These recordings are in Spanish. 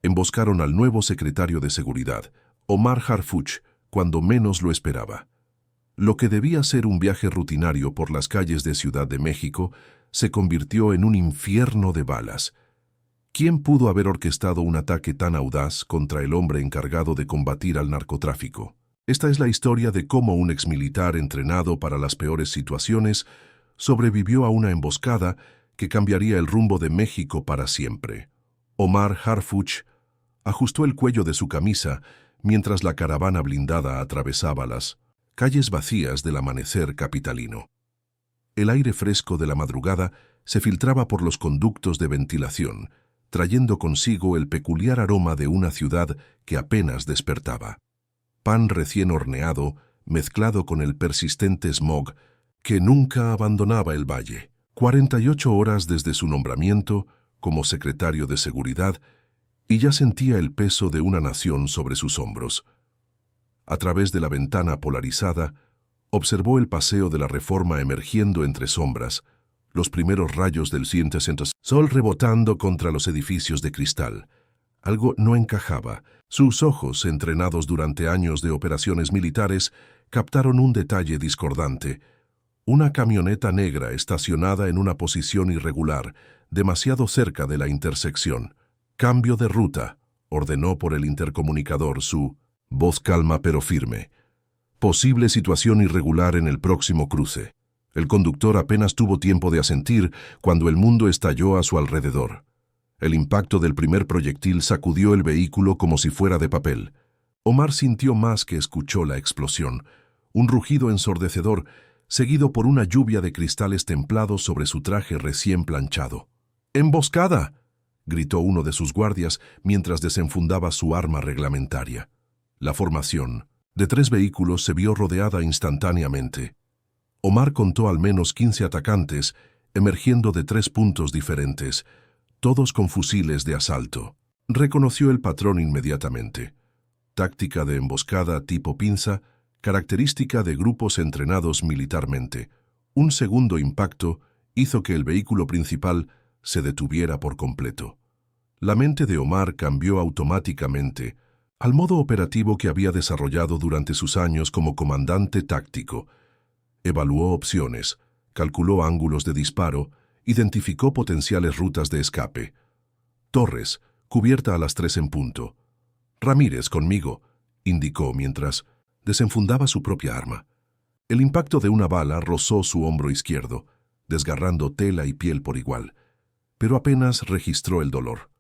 Emboscaron al nuevo secretario de Seguridad, Omar Harfuch, cuando menos lo esperaba. Lo que debía ser un viaje rutinario por las calles de Ciudad de México se convirtió en un infierno de balas. ¿Quién pudo haber orquestado un ataque tan audaz contra el hombre encargado de combatir al narcotráfico? Esta es la historia de cómo un exmilitar entrenado para las peores situaciones sobrevivió a una emboscada que cambiaría el rumbo de México para siempre. Omar Harfuch ajustó el cuello de su camisa mientras la caravana blindada atravesaba las calles vacías del amanecer capitalino. El aire fresco de la madrugada se filtraba por los conductos de ventilación, trayendo consigo el peculiar aroma de una ciudad que apenas despertaba. Pan recién horneado, mezclado con el persistente smog que nunca abandonaba el valle. 48 horas desde su nombramiento como secretario de Seguridad, y ya sentía el peso de una nación sobre sus hombros. A través de la ventana polarizada, observó el paseo de la Reforma emergiendo entre sombras, los primeros rayos del sol rebotando contra los edificios de cristal. Algo no encajaba. Sus ojos, entrenados durante años de operaciones militares, captaron un detalle discordante. Una camioneta negra estacionada en una posición irregular, demasiado cerca de la intersección. «Cambio de ruta», ordenó por el intercomunicador su voz calma pero firme. «Posible situación irregular en el próximo cruce». El conductor apenas tuvo tiempo de asentir cuando el mundo estalló a su alrededor. El impacto del primer proyectil sacudió el vehículo como si fuera de papel. Omar sintió más que escuchó la explosión, un rugido ensordecedor, seguido por una lluvia de cristales templados sobre su traje recién planchado. «¡Emboscada!», gritó uno de sus guardias mientras desenfundaba su arma reglamentaria. La formación de 3 vehículos se vio rodeada instantáneamente. Omar contó al menos 15 atacantes emergiendo de 3 puntos diferentes, todos con fusiles de asalto. Reconoció el patrón inmediatamente. Táctica de emboscada tipo pinza, característica de grupos entrenados militarmente. Un segundo impacto hizo que el vehículo principal se detuviera por completo. La mente de Omar cambió automáticamente al modo operativo que había desarrollado durante sus años como comandante táctico. Evaluó opciones, calculó ángulos de disparo, identificó potenciales rutas de escape. Torres, cubierta a las 3 en punto. «Ramírez, conmigo», indicó mientras desenfundaba su propia arma. El impacto de una bala rozó su hombro izquierdo, desgarrando tela y piel por igual, pero apenas registró el dolor.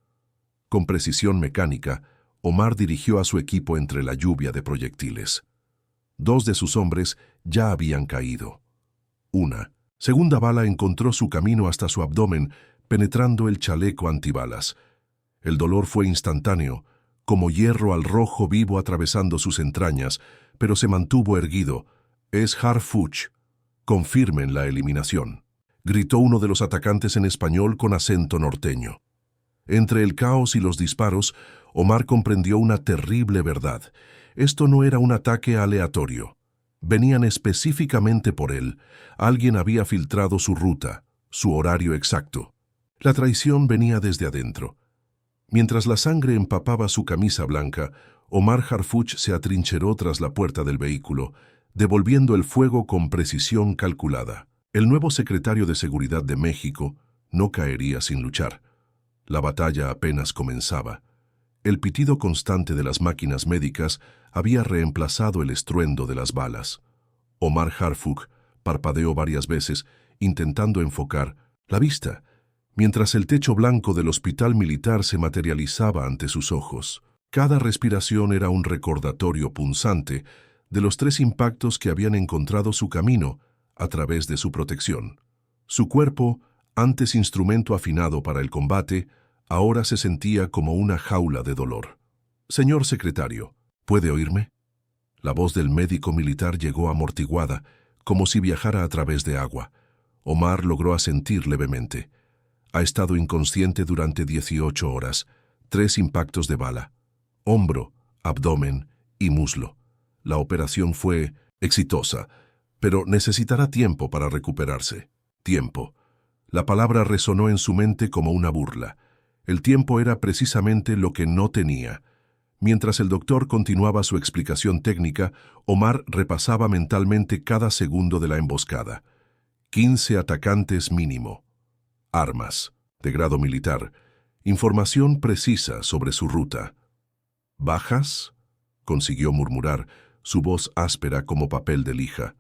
Con precisión mecánica, Omar dirigió a su equipo entre la lluvia de proyectiles. 2 de sus hombres ya habían caído. Una segunda bala encontró su camino hasta su abdomen, penetrando el chaleco antibalas. El dolor fue instantáneo, como hierro al rojo vivo atravesando sus entrañas, pero se mantuvo erguido. «Es Harfuch. Confirmen la eliminación», gritó uno de los atacantes en español con acento norteño. Entre el caos y los disparos, Omar comprendió una terrible verdad. Esto no era un ataque aleatorio. Venían específicamente por él. Alguien había filtrado su ruta, su horario exacto. La traición venía desde adentro. Mientras la sangre empapaba su camisa blanca, Omar Harfuch se atrincheró tras la puerta del vehículo, devolviendo el fuego con precisión calculada. El nuevo secretario de Seguridad de México no caería sin luchar. La batalla apenas comenzaba. El pitido constante de las máquinas médicas había reemplazado el estruendo de las balas. Omar Harfuch parpadeó varias veces, intentando enfocar la vista, mientras el techo blanco del hospital militar se materializaba ante sus ojos. Cada respiración era un recordatorio punzante de los 3 impactos que habían encontrado su camino a través de su protección. Su cuerpo, antes instrumento afinado para el combate, ahora se sentía como una jaula de dolor. «Señor secretario, ¿puede oírme?». La voz del médico militar llegó amortiguada, como si viajara a través de agua. Omar logró asentir levemente. «Ha estado inconsciente durante 18 horas, 3 impactos de bala. Hombro, abdomen y muslo. La operación fue exitosa, pero necesitará tiempo para recuperarse». Tiempo. La palabra resonó en su mente como una burla. El tiempo era precisamente lo que no tenía. Mientras el doctor continuaba su explicación técnica, Omar repasaba mentalmente cada segundo de la emboscada. 15 atacantes mínimo. Armas, de grado militar. Información precisa sobre su ruta. ¿Bajas?, consiguió murmurar, su voz áspera como papel de lija.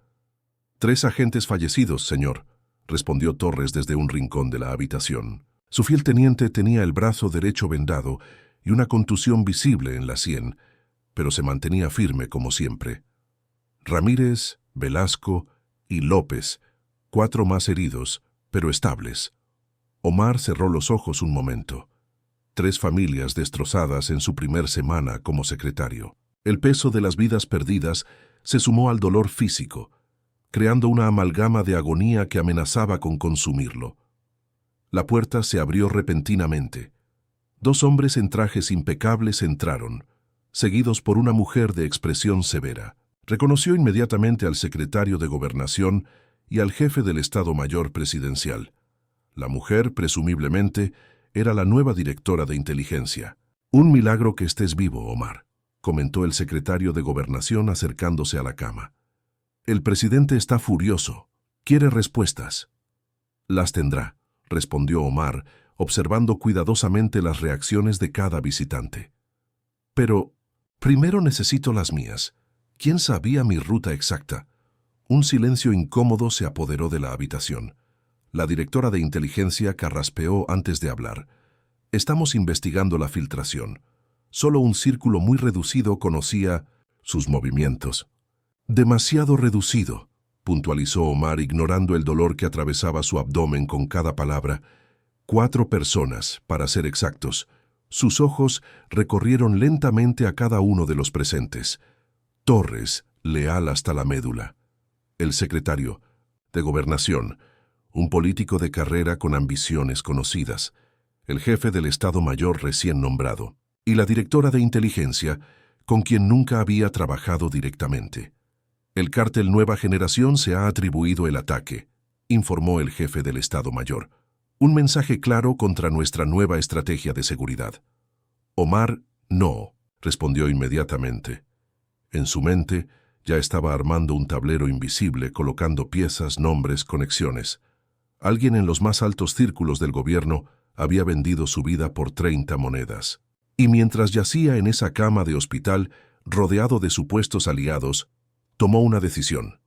3 agentes fallecidos, señor, respondió Torres desde un rincón de la habitación. Su fiel teniente tenía el brazo derecho vendado y una contusión visible en la sien, pero se mantenía firme como siempre. Ramírez, Velasco y López, 4 más heridos, pero estables. Omar cerró los ojos un momento. 3 familias destrozadas en su primer semana como secretario. El peso de las vidas perdidas se sumó al dolor físico, creando una amalgama de agonía que amenazaba con consumirlo. La puerta se abrió repentinamente. 2 hombres en trajes impecables entraron, seguidos por una mujer de expresión severa. Reconoció inmediatamente al secretario de Gobernación y al jefe del Estado Mayor Presidencial. La mujer, presumiblemente, era la nueva directora de inteligencia. «Un milagro que estés vivo, Omar», comentó el secretario de Gobernación acercándose a la cama. «El presidente está furioso. Quiere respuestas». «Las tendrá», respondió Omar, observando cuidadosamente las reacciones de cada visitante. «Pero primero necesito las mías. ¿Quién sabía mi ruta exacta?» Un silencio incómodo se apoderó de la habitación. La directora de inteligencia carraspeó antes de hablar. «Estamos investigando la filtración. Solo un círculo muy reducido conocía sus movimientos». «Demasiado reducido», puntualizó Omar, ignorando el dolor que atravesaba su abdomen con cada palabra. 4 personas, para ser exactos. Sus ojos recorrieron lentamente a cada uno de los presentes. Torres, leal hasta la médula. El secretario de Gobernación, un político de carrera con ambiciones conocidas. El jefe del Estado Mayor recién nombrado. Y la directora de inteligencia, con quien nunca había trabajado directamente. «El cártel Nueva Generación se ha atribuido el ataque», informó el jefe del Estado Mayor. «Un mensaje claro contra nuestra nueva estrategia de seguridad». Omar, no, respondió inmediatamente. En su mente ya estaba armando un tablero invisible, colocando piezas, nombres, conexiones. Alguien en los más altos círculos del gobierno había vendido su vida por 30 monedas. Y mientras yacía en esa cama de hospital, rodeado de supuestos aliados, tomó una decisión.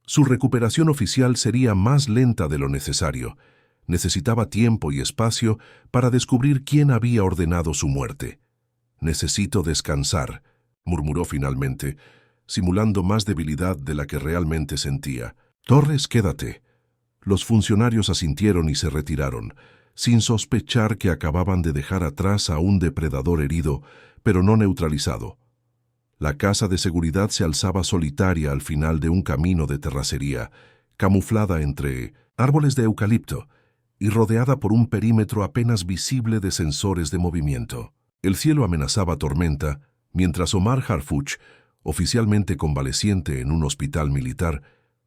Su recuperación oficial sería más lenta de lo necesario. Necesitaba tiempo y espacio para descubrir quién había ordenado su muerte. «Necesito descansar», murmuró finalmente, simulando más debilidad de la que realmente sentía. «Torres, quédate». Los funcionarios asintieron y se retiraron, sin sospechar que acababan de dejar atrás a un depredador herido, pero no neutralizado. La casa de seguridad se alzaba solitaria al final de un camino de terracería, camuflada entre árboles de eucalipto y rodeada por un perímetro apenas visible de sensores de movimiento. El cielo amenazaba tormenta, mientras Omar Harfuch, oficialmente convaleciente en un hospital militar,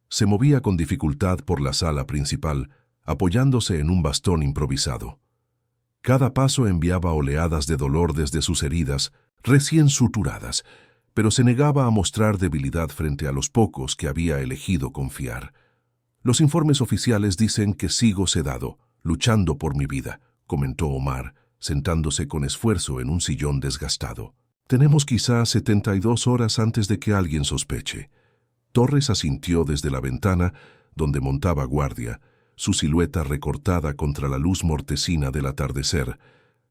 se movía con dificultad por la sala principal, apoyándose en un bastón improvisado. Cada paso enviaba oleadas de dolor desde sus heridas, recién suturadas, pero se negaba a mostrar debilidad frente a los pocos que había elegido confiar. «Los informes oficiales dicen que sigo sedado, luchando por mi vida», comentó Omar, sentándose con esfuerzo en un sillón desgastado. «Tenemos quizá 72 horas antes de que alguien sospeche». Torres asintió desde la ventana, donde montaba guardia, su silueta recortada contra la luz mortecina del atardecer.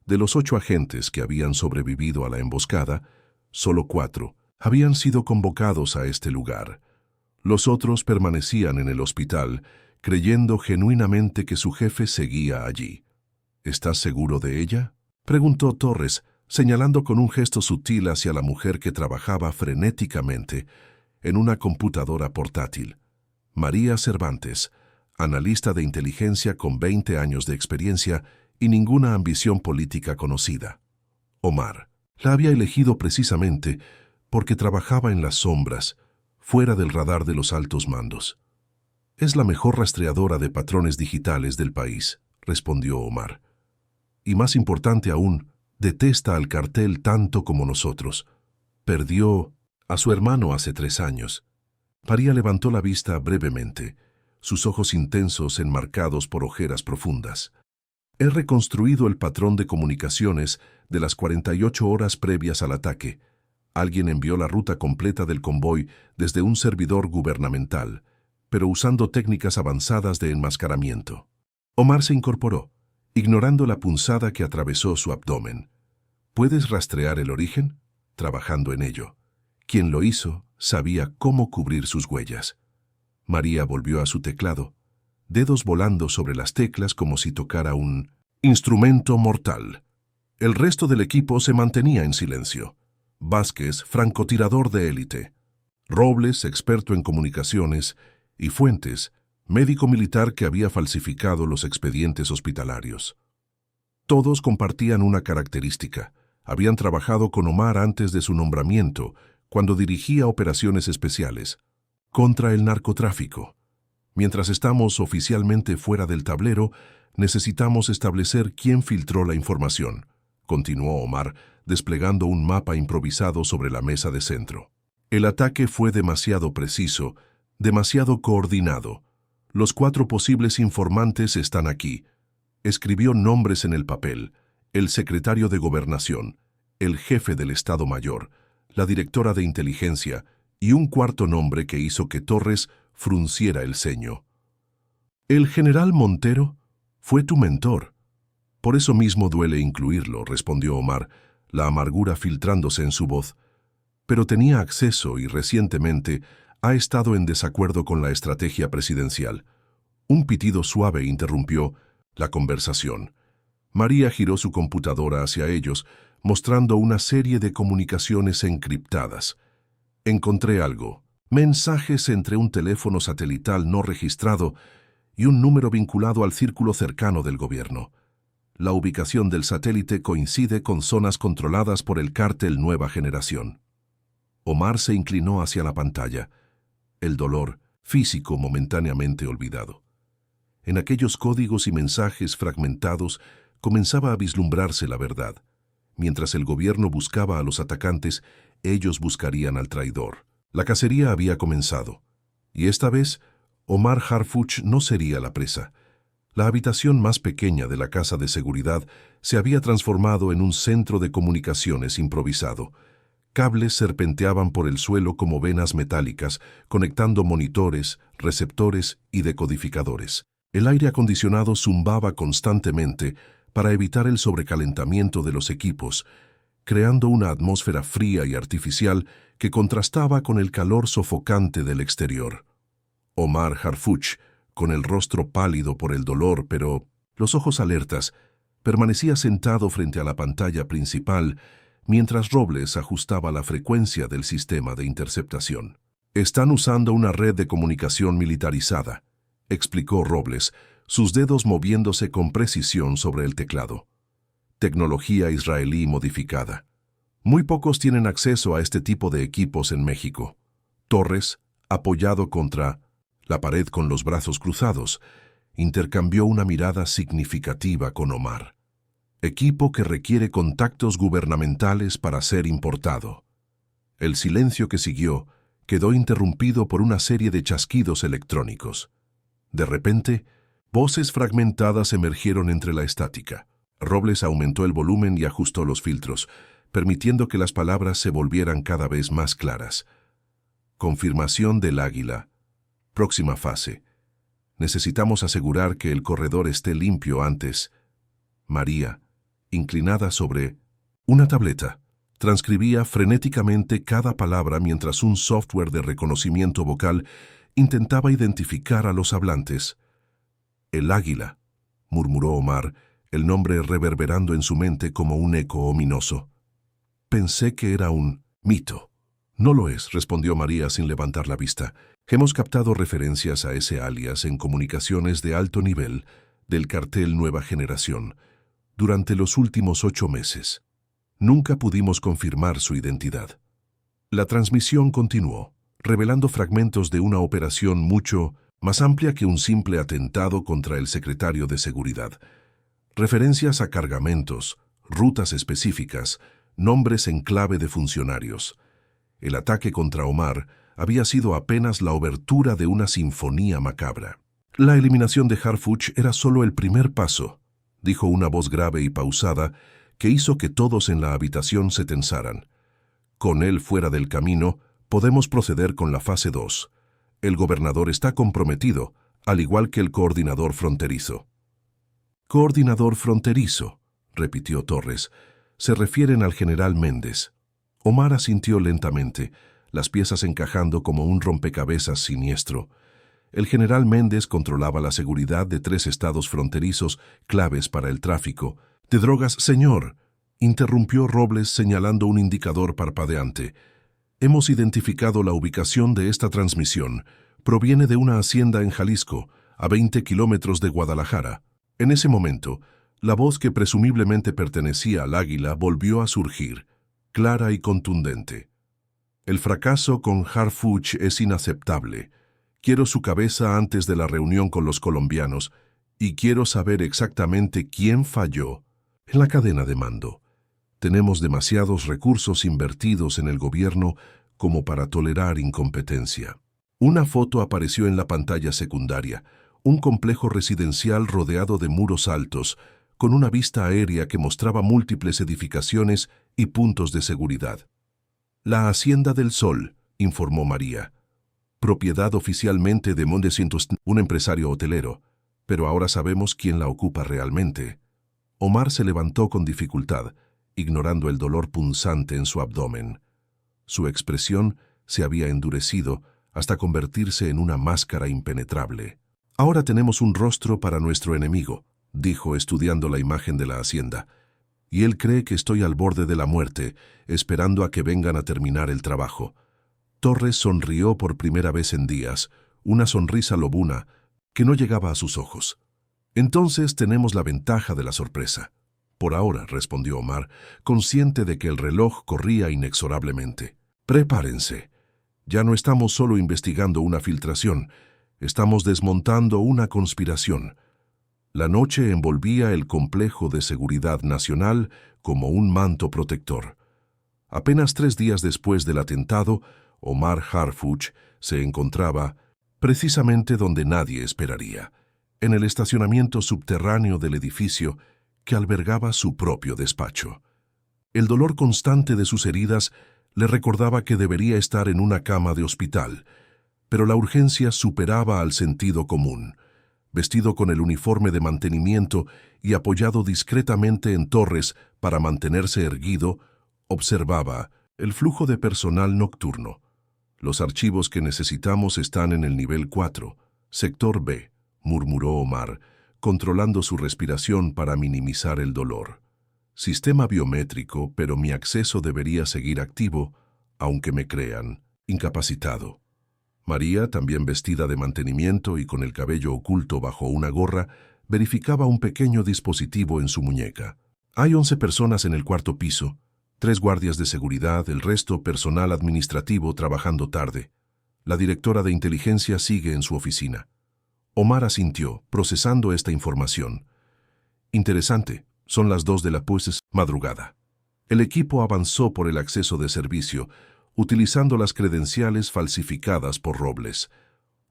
De los 8 agentes que habían sobrevivido a la emboscada, solo 4 habían sido convocados a este lugar. Los otros permanecían en el hospital, creyendo genuinamente que su jefe seguía allí. «¿Estás seguro de ella?», preguntó Torres, señalando con un gesto sutil hacia la mujer que trabajaba frenéticamente en una computadora portátil. María Cervantes, analista de inteligencia con 20 años de experiencia y ninguna ambición política conocida. Omar la había elegido precisamente porque trabajaba en las sombras, fuera del radar de los altos mandos. «Es la mejor rastreadora de patrones digitales del país», respondió Omar. Y más importante aún, detesta al cartel tanto como nosotros. Perdió a su hermano hace 3 años. María levantó la vista brevemente, sus ojos intensos enmarcados por ojeras profundas. He reconstruido el patrón de comunicaciones de las 48 horas previas al ataque. Alguien envió la ruta completa del convoy desde un servidor gubernamental, pero usando técnicas avanzadas de enmascaramiento. Omar se incorporó, ignorando la punzada que atravesó su abdomen. ¿Puedes rastrear el origen? Trabajando en ello. Quien lo hizo sabía cómo cubrir sus huellas. María volvió a su teclado, dedos volando sobre las teclas como si tocara un instrumento mortal. El resto del equipo se mantenía en silencio. Vázquez, francotirador de élite. Robles, experto en comunicaciones, y Fuentes, médico militar que había falsificado los expedientes hospitalarios. Todos compartían una característica. Habían trabajado con Omar antes de su nombramiento, cuando dirigía operaciones especiales contra el narcotráfico. Mientras estamos oficialmente fuera del tablero, necesitamos establecer quién filtró la información, continuó Omar, desplegando un mapa improvisado sobre la mesa de centro. El ataque fue demasiado preciso, demasiado coordinado. Los 4 posibles informantes están aquí. Escribió nombres en el papel: el secretario de Gobernación, el jefe del Estado Mayor, la directora de inteligencia y un cuarto nombre que hizo que Torres frunciera el ceño. El general Montero fue tu mentor. Por eso mismo duele incluirlo, respondió Omar, la amargura filtrándose en su voz. Pero tenía acceso y recientemente ha estado en desacuerdo con la estrategia presidencial. Un pitido suave interrumpió la conversación. María giró su computadora hacia ellos, mostrando una serie de comunicaciones encriptadas. Encontré algo. Mensajes entre un teléfono satelital no registrado y un número vinculado al círculo cercano del gobierno. La ubicación del satélite coincide con zonas controladas por el cártel Nueva Generación. Omar se inclinó hacia la pantalla. El dolor físico momentáneamente olvidado. En aquellos códigos y mensajes fragmentados comenzaba a vislumbrarse la verdad. Mientras el gobierno buscaba a los atacantes, ellos buscarían al traidor. La cacería había comenzado. Y esta vez, Omar Harfuch no sería la presa. La habitación más pequeña de la casa de seguridad se había transformado en un centro de comunicaciones improvisado. Cables serpenteaban por el suelo como venas metálicas, conectando monitores, receptores y decodificadores. El aire acondicionado zumbaba constantemente para evitar el sobrecalentamiento de los equipos, creando una atmósfera fría y artificial que contrastaba con el calor sofocante del exterior. Omar Harfuch, con el rostro pálido por el dolor pero los ojos alertas, permanecía sentado frente a la pantalla principal mientras Robles ajustaba la frecuencia del sistema de interceptación. «Están usando una red de comunicación militarizada», explicó Robles, sus dedos moviéndose con precisión sobre el teclado. «Tecnología israelí modificada. Muy pocos tienen acceso a este tipo de equipos en México». Torres, apoyado contra la pared con los brazos cruzados, intercambió una mirada significativa con Omar. «Equipo que requiere contactos gubernamentales para ser importado». El silencio que siguió quedó interrumpido por una serie de chasquidos electrónicos. De repente, voces fragmentadas emergieron entre la estática. Robles aumentó el volumen y ajustó los filtros, permitiendo que las palabras se volvieran cada vez más claras. «Confirmación del Águila. Próxima fase. Necesitamos asegurar que el corredor esté limpio antes». María, inclinada sobre una tableta, transcribía frenéticamente cada palabra mientras un software de reconocimiento vocal intentaba identificar a los hablantes. «El Águila», murmuró Omar, el nombre reverberando en su mente como un eco ominoso. «Pensé que era un mito». «No lo es», respondió María sin levantar la vista. «Hemos captado referencias a ese alias en comunicaciones de alto nivel del cartel Nueva Generación durante los últimos 8 meses. Nunca pudimos confirmar su identidad». La transmisión continuó, revelando fragmentos de una operación mucho más amplia que un simple atentado contra el secretario de Seguridad. Referencias a cargamentos, rutas específicas, nombres en clave de funcionarios. El ataque contra Omar había sido apenas la obertura de una sinfonía macabra. La eliminación de Harfuch era solo el primer paso, dijo una voz grave y pausada que hizo que todos en la habitación se tensaran. Con él fuera del camino, podemos proceder con la fase 2. El gobernador está comprometido, al igual que el coordinador fronterizo. Coordinador fronterizo, repitió Torres. Se refieren al general Méndez. Omar asintió lentamente, las piezas encajando como un rompecabezas siniestro. El general Méndez controlaba la seguridad de 3 estados fronterizos claves para el tráfico. «De drogas, señor», interrumpió Robles señalando un indicador parpadeante. «Hemos identificado la ubicación de esta transmisión. Proviene de una hacienda en Jalisco, a 20 kilómetros de Guadalajara». En ese momento, la voz que presumiblemente pertenecía al Águila volvió a surgir, clara y contundente. «El fracaso con Harfuch es inaceptable. Quiero su cabeza antes de la reunión con los colombianos y quiero saber exactamente quién falló en la cadena de mando. Tenemos demasiados recursos invertidos en el gobierno como para tolerar incompetencia». Una foto apareció en la pantalla secundaria, un complejo residencial rodeado de muros altos, con una vista aérea que mostraba múltiples edificaciones y puntos de seguridad. «La Hacienda del Sol», informó María. «Propiedad oficialmente de Mondecientos, un empresario hotelero, pero ahora sabemos quién la ocupa realmente». Omar se levantó con dificultad, ignorando el dolor punzante en su abdomen. Su expresión se había endurecido hasta convertirse en una máscara impenetrable. «Ahora tenemos un rostro para nuestro enemigo», dijo estudiando la imagen de la hacienda. «Y él cree que estoy al borde de la muerte, esperando a que vengan a terminar el trabajo». Torres sonrió por primera vez en días, una sonrisa lobuna que no llegaba a sus ojos. «Entonces tenemos la ventaja de la sorpresa». «Por ahora», respondió Omar, consciente de que el reloj corría inexorablemente. «Prepárense. Ya no estamos solo investigando una filtración, estamos desmontando una conspiración». La noche envolvía el complejo de seguridad nacional como un manto protector. Apenas 3 días después del atentado, Omar Harfuch se encontraba precisamente donde nadie esperaría, en el estacionamiento subterráneo del edificio que albergaba su propio despacho. El dolor constante de sus heridas le recordaba que debería estar en una cama de hospital, pero la urgencia superaba al sentido común. Vestido con el uniforme de mantenimiento y apoyado discretamente en Torres para mantenerse erguido, observaba el flujo de personal nocturno. «Los archivos que necesitamos están en el nivel 4, sector B», murmuró Omar, controlando su respiración para minimizar el dolor. «Sistema biométrico, pero mi acceso debería seguir activo, aunque me crean incapacitado». María, también vestida de mantenimiento y con el cabello oculto bajo una gorra, verificaba un pequeño dispositivo en su muñeca. «Hay 11 personas en el 4º piso, 3 guardias de seguridad, el resto personal administrativo trabajando tarde. La directora de inteligencia sigue en su oficina». Omar asintió, procesando esta información. «Interesante, son las 2 de la madrugada». El equipo avanzó por el acceso de servicio, utilizando las credenciales falsificadas por Robles.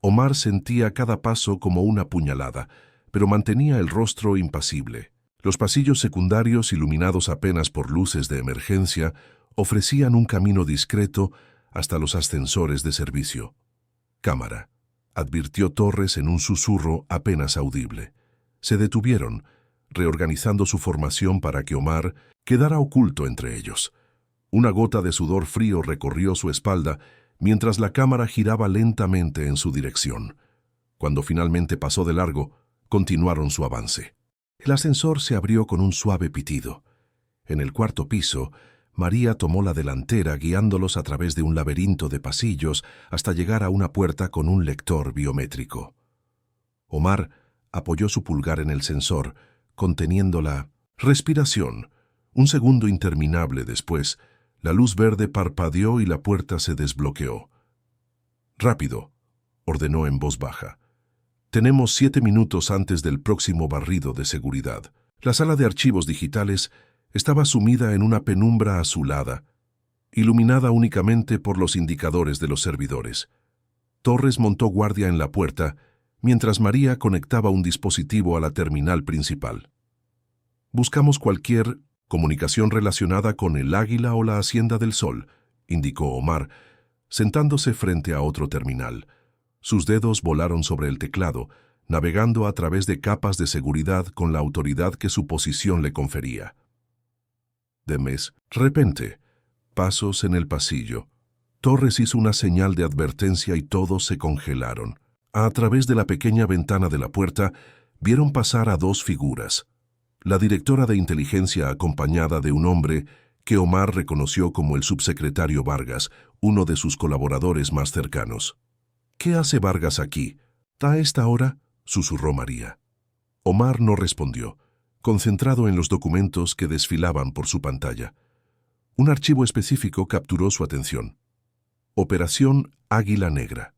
Omar sentía cada paso como una puñalada, pero mantenía el rostro impasible. Los pasillos secundarios, iluminados apenas por luces de emergencia, ofrecían un camino discreto hasta los ascensores de servicio. «Cámara», advirtió Torres en un susurro apenas audible. Se detuvieron, reorganizando su formación para que Omar quedara oculto entre ellos. Una gota de sudor frío recorrió su espalda mientras la cámara giraba lentamente en su dirección. Cuando finalmente pasó de largo, continuaron su avance. El ascensor se abrió con un suave pitido. En el 4º piso, María tomó la delantera guiándolos a través de un laberinto de pasillos hasta llegar a una puerta con un lector biométrico. Omar apoyó su pulgar en el sensor, conteniendo la respiración. Un segundo interminable después, la luz verde parpadeó y la puerta se desbloqueó. «Rápido», ordenó en voz baja. «Tenemos 7 minutos antes del próximo barrido de seguridad». La sala de archivos digitales estaba sumida en una penumbra azulada, iluminada únicamente por los indicadores de los servidores. Torres montó guardia en la puerta, mientras María conectaba un dispositivo a la terminal principal. «Buscamos cualquier comunicación relacionada con el Águila o la Hacienda del Sol», indicó Omar, sentándose frente a otro terminal. Sus dedos volaron sobre el teclado, navegando a través de capas de seguridad con la autoridad que su posición le confería. De repente, pasos en el pasillo. Torres hizo una señal de advertencia y todos se congelaron. A través de la pequeña ventana de la puerta, vieron pasar a dos figuras. La directora de inteligencia acompañada de un hombre que Omar reconoció como el subsecretario Vargas, uno de sus colaboradores más cercanos. «¿Qué hace Vargas aquí? ¿A esta hora?», susurró María. Omar no respondió, concentrado en los documentos que desfilaban por su pantalla. Un archivo específico capturó su atención. Operación Águila Negra.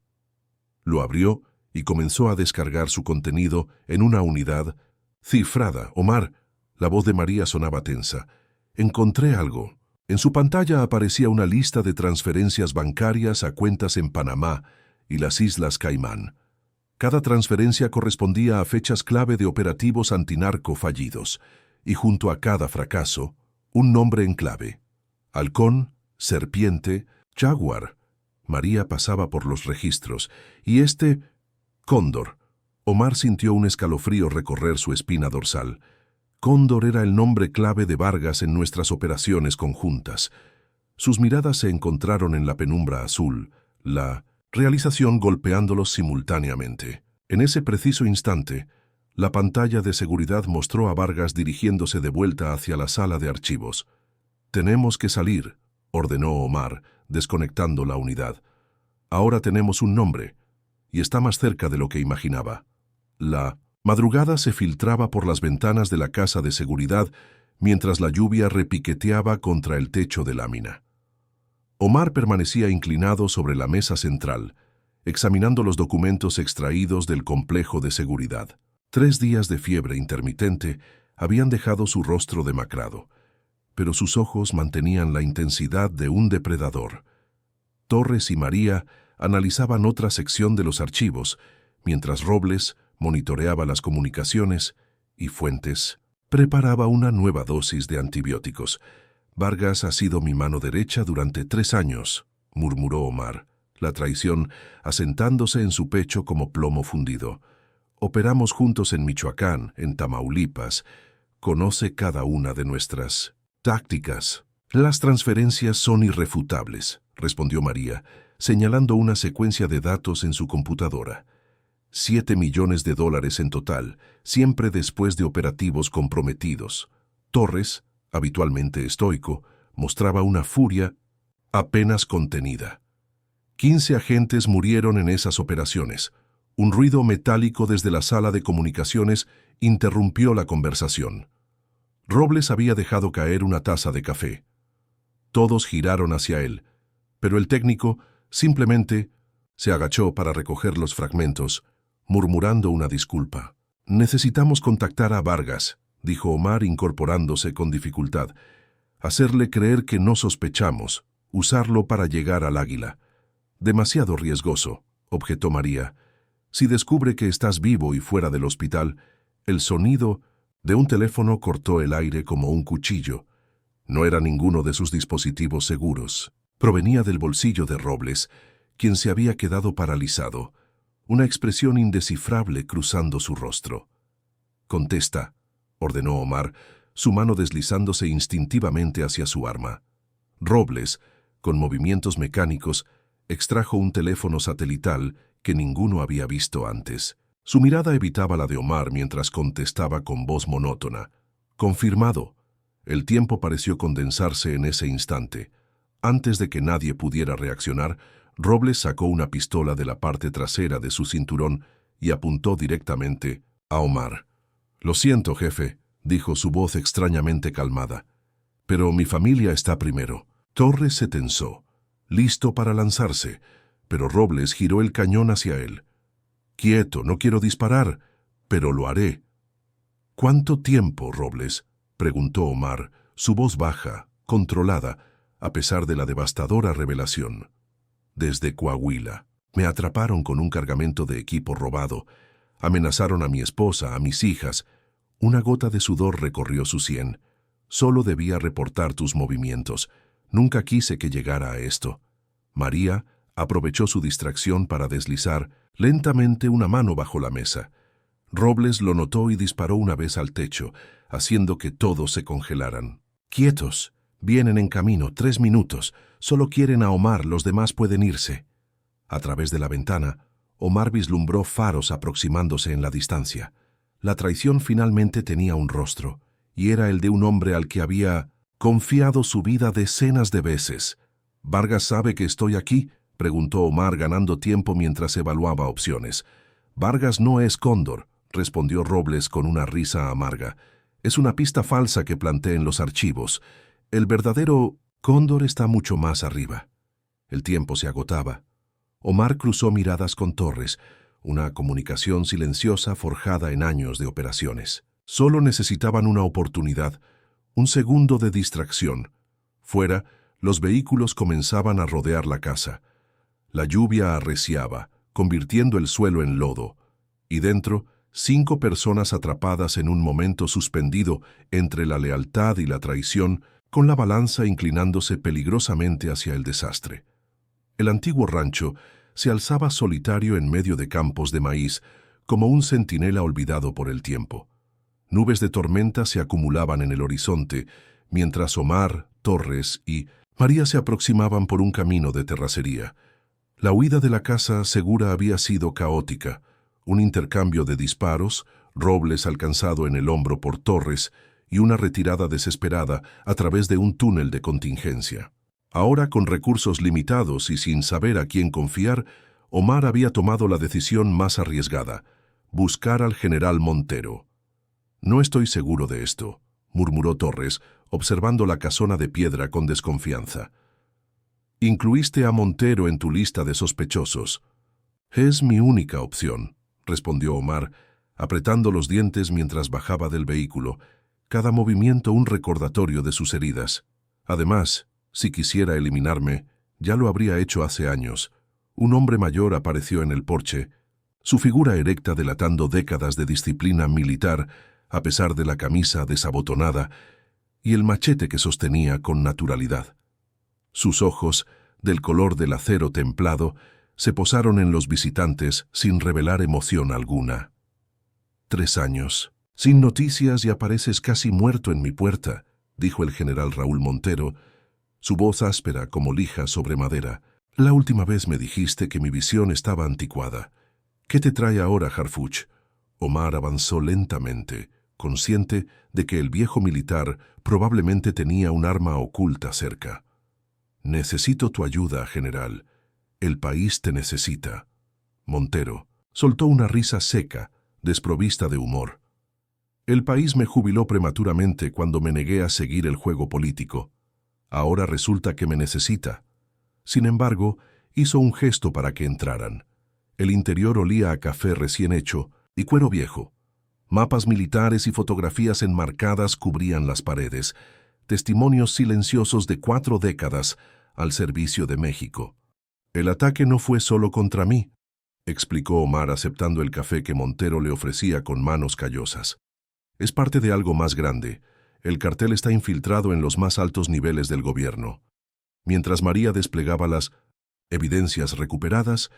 Lo abrió y comenzó a descargar su contenido en una unidad cifrada. «Omar», la voz de María sonaba tensa. «Encontré algo». En su pantalla aparecía una lista de transferencias bancarias a cuentas en Panamá y las Islas Caimán. Cada transferencia correspondía a fechas clave de operativos antinarco fallidos, y junto a cada fracaso, un nombre en clave. Halcón, Serpiente, Jaguar. María pasaba por los registros, y Cóndor. Omar sintió un escalofrío recorrer su espina dorsal. Cóndor era el nombre clave de Vargas en nuestras operaciones conjuntas. Sus miradas se encontraron en la penumbra azul, la realización golpeándolos simultáneamente. En ese preciso instante, la pantalla de seguridad mostró a Vargas dirigiéndose de vuelta hacia la sala de archivos. «Tenemos que salir», ordenó Omar, desconectando la unidad. «Ahora tenemos un nombre, y está más cerca de lo que imaginaba». La madrugada se filtraba por las ventanas de la casa de seguridad mientras la lluvia repiqueteaba contra el techo de lámina. Omar permanecía inclinado sobre la mesa central, examinando los documentos extraídos del complejo de seguridad. 3 días de fiebre intermitente habían dejado su rostro demacrado, pero sus ojos mantenían la intensidad de un depredador. Torres y María analizaban otra sección de los archivos, mientras Robles monitoreaba las comunicaciones y Fuentes preparaba una nueva dosis de antibióticos. «Vargas ha sido mi mano derecha durante 3 años», murmuró Omar, la traición asentándose en su pecho como plomo fundido. «Operamos juntos en Michoacán, en Tamaulipas. Conoce cada una de nuestras tácticas». «Las transferencias son irrefutables», respondió María, señalando una secuencia de datos en su computadora. $7 millones en total, siempre después de operativos comprometidos. Torres, habitualmente estoico, mostraba una furia apenas contenida. 15 agentes murieron en esas operaciones. Un ruido metálico desde la sala de comunicaciones interrumpió la conversación. Robles había dejado caer una taza de café. Todos giraron hacia él, pero el técnico simplemente se agachó para recoger los fragmentos, murmurando una disculpa. «Necesitamos contactar a Vargas», dijo Omar incorporándose con dificultad. «Hacerle creer que no sospechamos, usarlo para llegar al Águila». «Demasiado riesgoso», objetó María. «Si descubre que estás vivo y fuera del hospital». El sonido de un teléfono cortó el aire como un cuchillo. No era ninguno de sus dispositivos seguros. Provenía del bolsillo de Robles, quien se había quedado paralizado, una expresión indescifrable cruzando su rostro. «Contesta», ordenó Omar, su mano deslizándose instintivamente hacia su arma. Robles, con movimientos mecánicos, extrajo un teléfono satelital que ninguno había visto antes. Su mirada evitaba la de Omar mientras contestaba con voz monótona. «Confirmado». El tiempo pareció condensarse en ese instante. Antes de que nadie pudiera reaccionar, Robles sacó una pistola de la parte trasera de su cinturón y apuntó directamente a Omar. «Lo siento, jefe», dijo su voz extrañamente calmada, «pero mi familia está primero». Torres se tensó, listo para lanzarse, pero Robles giró el cañón hacia él. «Quieto, no quiero disparar, pero lo haré». ¿Cuánto tiempo, Robles?, preguntó Omar, su voz baja, controlada, a pesar de la devastadora revelación. Desde Coahuila. Me atraparon con un cargamento de equipo robado. Amenazaron a mi esposa, a mis hijas. Una gota de sudor recorrió su sien. Solo debía reportar tus movimientos. Nunca quise que llegara a esto. María aprovechó su distracción para deslizar lentamente una mano bajo la mesa. Robles lo notó y disparó una vez al techo, haciendo que todos se congelaran. «Quietos. Vienen en camino, 3 minutos. Solo quieren a Omar, los demás pueden irse». A través de la ventana, Omar vislumbró faros aproximándose en la distancia. La traición finalmente tenía un rostro, y era el de un hombre al que había confiado su vida decenas de veces. «¿Vargas sabe que estoy aquí?», preguntó Omar, ganando tiempo mientras evaluaba opciones. «Vargas no es Cóndor», respondió Robles con una risa amarga. «Es una pista falsa que planté en los archivos. El verdadero Cóndor está mucho más arriba». El tiempo se agotaba. Omar cruzó miradas con Torres, una comunicación silenciosa forjada en años de operaciones. Solo necesitaban una oportunidad, un segundo de distracción. Fuera, los vehículos comenzaban a rodear la casa. La lluvia arreciaba, convirtiendo el suelo en lodo, y dentro, 5 personas atrapadas en un momento suspendido entre la lealtad y la traición, con la balanza inclinándose peligrosamente hacia el desastre. El antiguo rancho se alzaba solitario en medio de campos de maíz, como un centinela olvidado por el tiempo. Nubes de tormenta se acumulaban en el horizonte, mientras Omar, Torres y María se aproximaban por un camino de terracería. La huida de la casa segura había sido caótica, un intercambio de disparos, Robles alcanzado en el hombro por Torres y una retirada desesperada a través de un túnel de contingencia. Ahora, con recursos limitados y sin saber a quién confiar, Omar había tomado la decisión más arriesgada: buscar al general Montero. «No estoy seguro de esto», murmuró Torres, observando la casona de piedra con desconfianza. «Incluiste a Montero en tu lista de sospechosos». «Es mi única opción», respondió Omar, apretando los dientes mientras bajaba del vehículo, cada movimiento un recordatorio de sus heridas. Además, si quisiera eliminarme, ya lo habría hecho hace años. Un hombre mayor apareció en el porche, su figura erecta delatando décadas de disciplina militar, a pesar de la camisa desabotonada y el machete que sostenía con naturalidad. Sus ojos, del color del acero templado, se posaron en los visitantes sin revelar emoción alguna. 3 años. Sin noticias y apareces casi muerto en mi puerta», dijo el general Raúl Montero, su voz áspera como lija sobre madera. «La última vez me dijiste que mi visión estaba anticuada. ¿Qué te trae ahora, Harfuch?» Omar avanzó lentamente, consciente de que el viejo militar probablemente tenía un arma oculta cerca. «Necesito tu ayuda, general. El país te necesita». Montero soltó una risa seca, desprovista de humor. «El país me jubiló prematuramente cuando me negué a seguir el juego político. Ahora resulta que me necesita». Sin embargo, hizo un gesto para que entraran. El interior olía a café recién hecho y cuero viejo. Mapas militares y fotografías enmarcadas cubrían las paredes, testimonios silenciosos de 4 décadas al servicio de México. «El ataque no fue solo contra mí», explicó Omar aceptando el café que Montero le ofrecía con manos callosas. «Es parte de algo más grande. El cartel está infiltrado en los más altos niveles del gobierno». Mientras María desplegaba las evidencias recuperadas,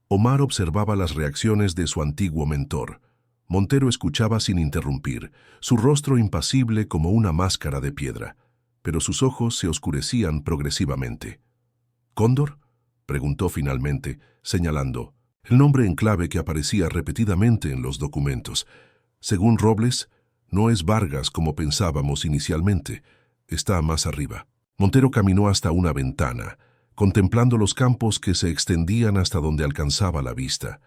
Omar observaba las reacciones de su antiguo mentor. Montero escuchaba sin interrumpir, su rostro impasible como una máscara de piedra, pero sus ojos se oscurecían progresivamente. «¿Cóndor?», preguntó finalmente, señalando el nombre en clave que aparecía repetidamente en los documentos. «Según Robles, no es Vargas como pensábamos inicialmente, está más arriba». Montero caminó hasta una ventana, contemplando los campos que se extendían hasta donde alcanzaba la vista.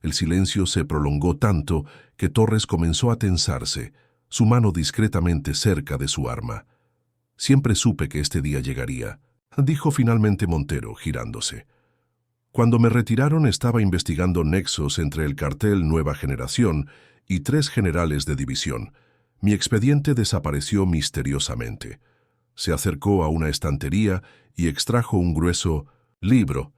El silencio se prolongó tanto que Torres comenzó a tensarse, su mano discretamente cerca de su arma. «Siempre supe que este día llegaría», dijo finalmente Montero, girándose. «Cuando me retiraron estaba investigando nexos entre el cartel Nueva Generación y 3 generales de división. Mi expediente desapareció misteriosamente. Se acercó a una estantería y extrajo un grueso libro.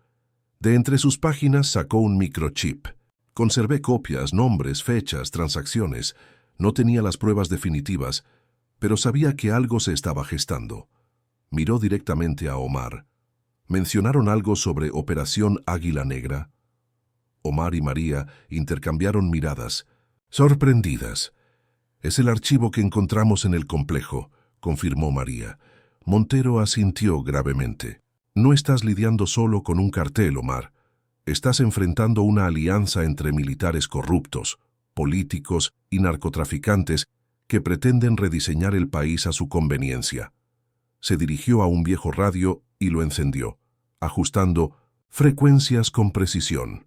De entre sus páginas sacó un microchip. Conservé copias, nombres, fechas, transacciones. No tenía las pruebas definitivas, pero sabía que algo se estaba gestando. Miró directamente a Omar. ¿Mencionaron algo sobre Operación Águila Negra? Omar y María intercambiaron miradas, sorprendidas. «Es el archivo que encontramos en el complejo», confirmó María. Montero asintió gravemente. «No estás lidiando solo con un cartel, Omar. Estás enfrentando una alianza entre militares corruptos, políticos y narcotraficantes que pretenden rediseñar el país a su conveniencia». Se dirigió a un viejo radio y lo encendió, ajustando frecuencias con precisión.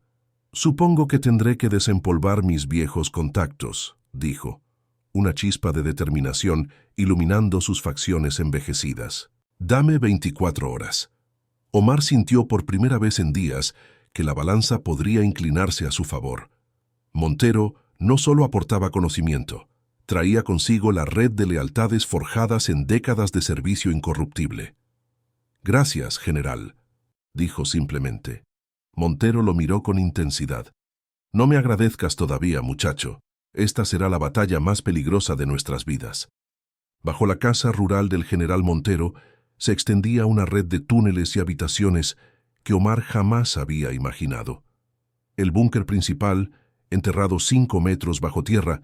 «Supongo que tendré que desempolvar mis viejos contactos», dijo, una chispa de determinación iluminando sus facciones envejecidas. «Dame 24 horas». Omar sintió por primera vez en días que la balanza podría inclinarse a su favor. Montero no solo aportaba conocimiento, traía consigo la red de lealtades forjadas en décadas de servicio incorruptible. «Gracias, general», dijo simplemente. Montero lo miró con intensidad. «No me agradezcas todavía, muchacho. Esta será la batalla más peligrosa de nuestras vidas». Bajo la casa rural del general Montero se extendía una red de túneles y habitaciones que Omar jamás había imaginado. El búnker principal, enterrado 5 metros bajo tierra,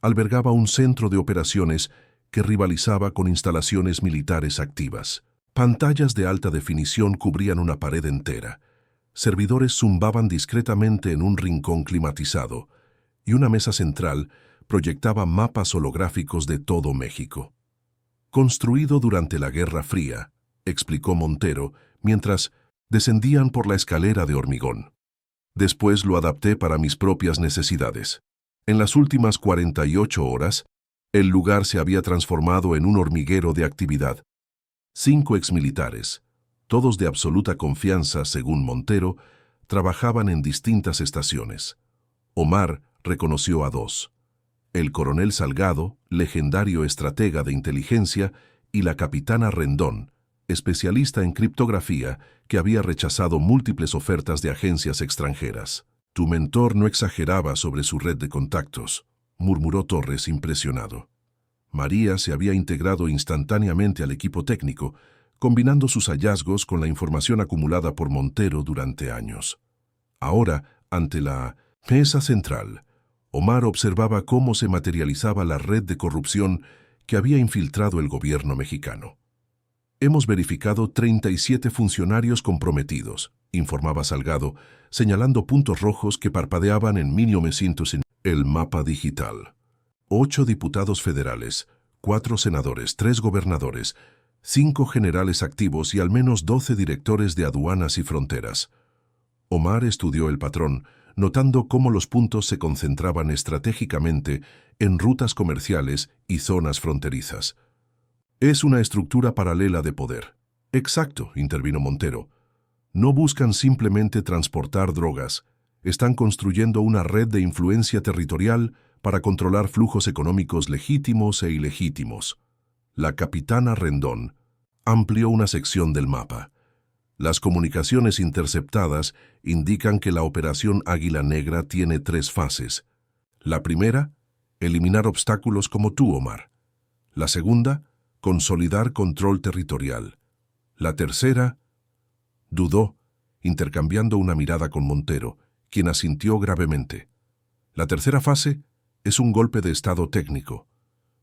albergaba un centro de operaciones que rivalizaba con instalaciones militares activas. Pantallas de alta definición cubrían una pared entera. Servidores zumbaban discretamente en un rincón climatizado, y una mesa central proyectaba mapas holográficos de todo México. «Construido durante la Guerra Fría», explicó Montero, mientras descendían por la escalera de hormigón. «Después lo adapté para mis propias necesidades. En las últimas 48 horas, el lugar se había transformado en un hormiguero de actividad. 5 exmilitares, todos de absoluta confianza según Montero, trabajaban en distintas estaciones. Omar reconoció a 2. El coronel Salgado, legendario estratega de inteligencia, y la capitana Rendón, especialista en criptografía que había rechazado múltiples ofertas de agencias extranjeras. «Tu mentor no exageraba sobre su red de contactos», murmuró Torres impresionado. María se había integrado instantáneamente al equipo técnico, combinando sus hallazgos con la información acumulada por Montero durante años. Ahora, ante la mesa central, Omar observaba cómo se materializaba la red de corrupción que había infiltrado el gobierno mexicano. «Hemos verificado 37 funcionarios comprometidos», informaba Salgado, señalando puntos rojos que parpadeaban en en el mapa digital. 8 diputados federales, 4 senadores, 3 gobernadores, 5 generales activos y al menos 12 directores de aduanas y fronteras. Omar estudió el patrón, notando cómo los puntos se concentraban estratégicamente en rutas comerciales y zonas fronterizas. «Es una estructura paralela de poder». «Exacto», intervino Montero. «No buscan simplemente transportar drogas, están construyendo una red de influencia territorial para controlar flujos económicos legítimos e ilegítimos». La capitana Rendón amplió una sección del mapa. «Las comunicaciones interceptadas indican que la operación Águila Negra tiene 3 fases. La primera, eliminar obstáculos como tú, Omar. La segunda, consolidar control territorial. La tercera...» Dudó, intercambiando una mirada con Montero, quien asintió gravemente. «La tercera fase es un golpe de estado técnico.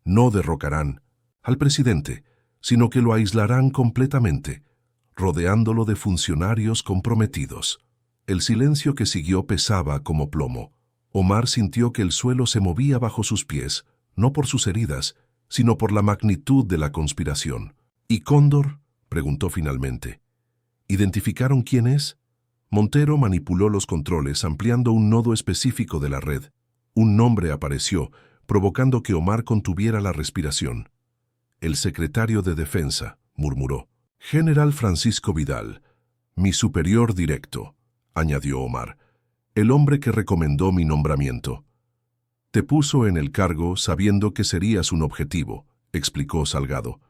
No derrocarán al presidente, sino que lo aislarán completamente, rodeándolo de funcionarios comprometidos». El silencio que siguió pesaba como plomo. Omar sintió que el suelo se movía bajo sus pies, no por sus heridas, sino por la magnitud de la conspiración. «¿Y Cóndor?», preguntó finalmente. «¿Identificaron quién es?». Montero manipuló los controles ampliando un nodo específico de la red. Un nombre apareció, provocando que Omar contuviera la respiración. «El secretario de Defensa», murmuró. «General Francisco Vidal, mi superior directo», añadió Omar. «El hombre que recomendó mi nombramiento». Te puso en el cargo sabiendo que serías un objetivo, explicó Salgado.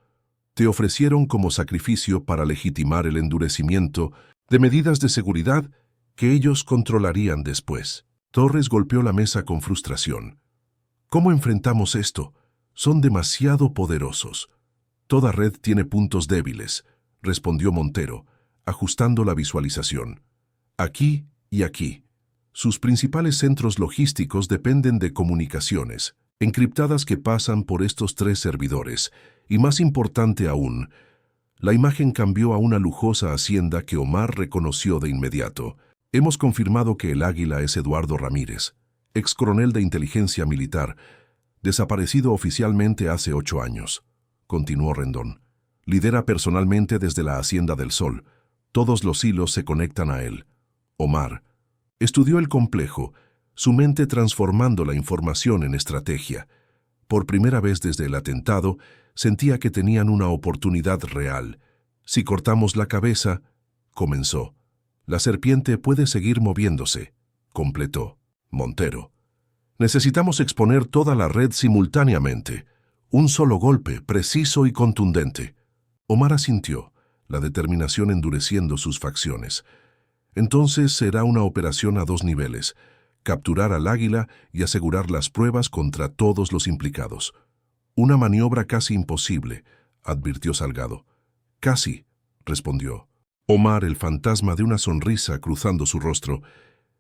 Te ofrecieron como sacrificio para legitimar el endurecimiento de medidas de seguridad que ellos controlarían después. Torres golpeó la mesa con frustración. ¿Cómo enfrentamos esto? Son demasiado poderosos. Toda red tiene puntos débiles, respondió Montero, ajustando la visualización. Aquí y aquí. Sus principales centros logísticos dependen de comunicaciones, encriptadas que pasan por estos 3 servidores, y más importante aún, la imagen cambió a una lujosa hacienda que Omar reconoció de inmediato. Hemos confirmado que el águila es Eduardo Ramírez, ex coronel de inteligencia militar, desaparecido oficialmente hace 8 años, continuó Rendón. Lidera personalmente desde la Hacienda del Sol. Todos los hilos se conectan a él. Omar estudió el complejo, su mente transformando la información en estrategia. Por primera vez desde el atentado, sentía que tenían una oportunidad real. Si cortamos la cabeza, comenzó. La serpiente puede seguir moviéndose, completó Montero. Necesitamos exponer toda la red simultáneamente. Un solo golpe, preciso y contundente. Omar asintió, la determinación endureciendo sus facciones. Entonces será una operación a 2 niveles, capturar al águila y asegurar las pruebas contra todos los implicados. Una maniobra casi imposible, advirtió Salgado. Casi, respondió Omar, el fantasma de una sonrisa cruzando su rostro.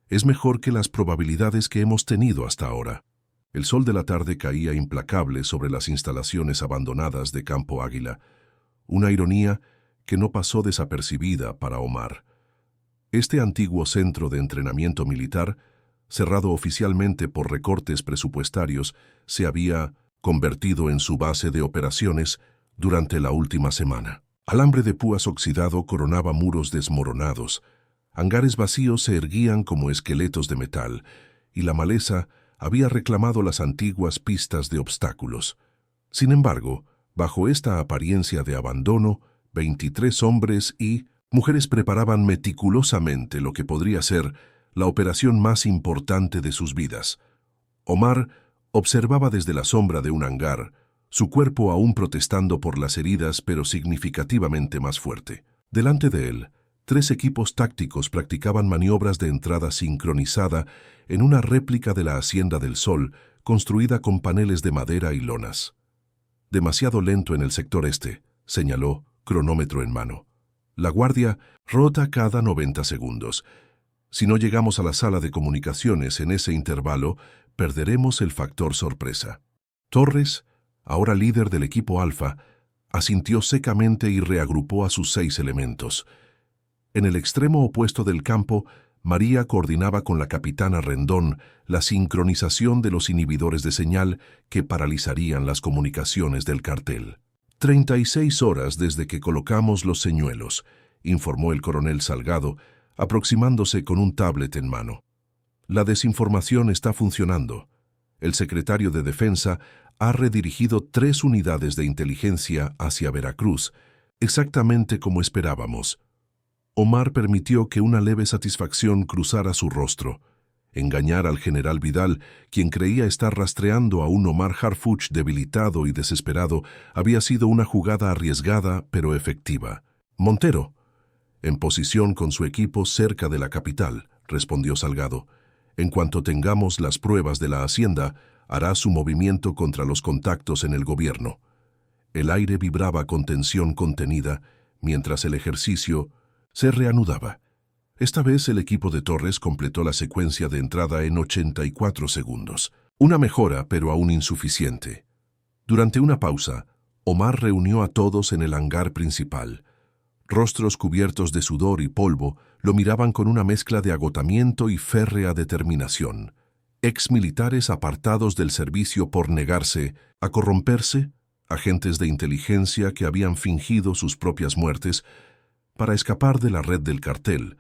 Es mejor que las probabilidades que hemos tenido hasta ahora. El sol de la tarde caía implacable sobre las instalaciones abandonadas de Campo Águila, una ironía que no pasó desapercibida para Omar. Este antiguo centro de entrenamiento militar, cerrado oficialmente por recortes presupuestarios, se había convertido en su base de operaciones durante la última semana. Alambre de púas oxidado coronaba muros desmoronados, hangares vacíos se erguían como esqueletos de metal, y la maleza había reclamado las antiguas pistas de obstáculos. Sin embargo, bajo esta apariencia de abandono, 23 hombres y mujeres preparaban meticulosamente lo que podría ser la operación más importante de sus vidas. Omar observaba desde la sombra de un hangar, su cuerpo aún protestando por las heridas pero significativamente más fuerte. Delante de él, 3 equipos tácticos practicaban maniobras de entrada sincronizada en una réplica de la Hacienda del Sol construida con paneles de madera y lonas. Demasiado lento en el sector este, señaló, cronómetro en mano. La guardia rota cada 90 segundos. Si no llegamos a la sala de comunicaciones en ese intervalo, perderemos el factor sorpresa. Torres, ahora líder del equipo Alfa, asintió secamente y reagrupó a sus 6 elementos. En el extremo opuesto del campo, María coordinaba con la capitana Rendón la sincronización de los inhibidores de señal que paralizarían las comunicaciones del cartel. 36 horas desde que colocamos los señuelos, informó el coronel Salgado, aproximándose con un tablet en mano. La desinformación está funcionando. El secretario de Defensa ha redirigido 3 unidades de inteligencia hacia Veracruz, exactamente como esperábamos. Omar permitió que una leve satisfacción cruzara su rostro. Engañar al general Vidal, quien creía estar rastreando a un Omar Harfuch debilitado y desesperado, había sido una jugada arriesgada pero efectiva. Montero, en posición con su equipo cerca de la capital, respondió Salgado. En cuanto tengamos las pruebas de la hacienda, hará su movimiento contra los contactos en el gobierno. El aire vibraba con tensión contenida, mientras el ejercicio se reanudaba. Esta vez el equipo de Torres completó la secuencia de entrada en 84 segundos. Una mejora, pero aún insuficiente. Durante una pausa, Omar reunió a todos en el hangar principal. Rostros cubiertos de sudor y polvo lo miraban con una mezcla de agotamiento y férrea determinación. Exmilitares apartados del servicio por negarse a corromperse, agentes de inteligencia que habían fingido sus propias muertes para escapar de la red del cartel,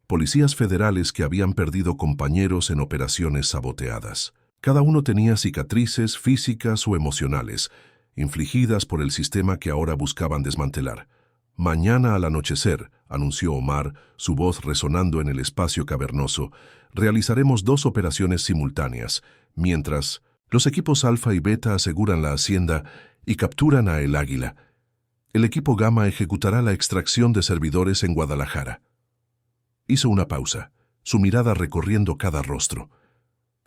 policías federales que habían perdido compañeros en operaciones saboteadas. Cada uno tenía cicatrices físicas o emocionales, infligidas por el sistema que ahora buscaban desmantelar. Mañana al anochecer, anunció Omar, su voz resonando en el espacio cavernoso, realizaremos 2 operaciones simultáneas, mientras los equipos Alfa y Beta aseguran la hacienda y capturan a El Águila. El equipo Gamma ejecutará la extracción de servidores en Guadalajara. Hizo una pausa, su mirada recorriendo cada rostro.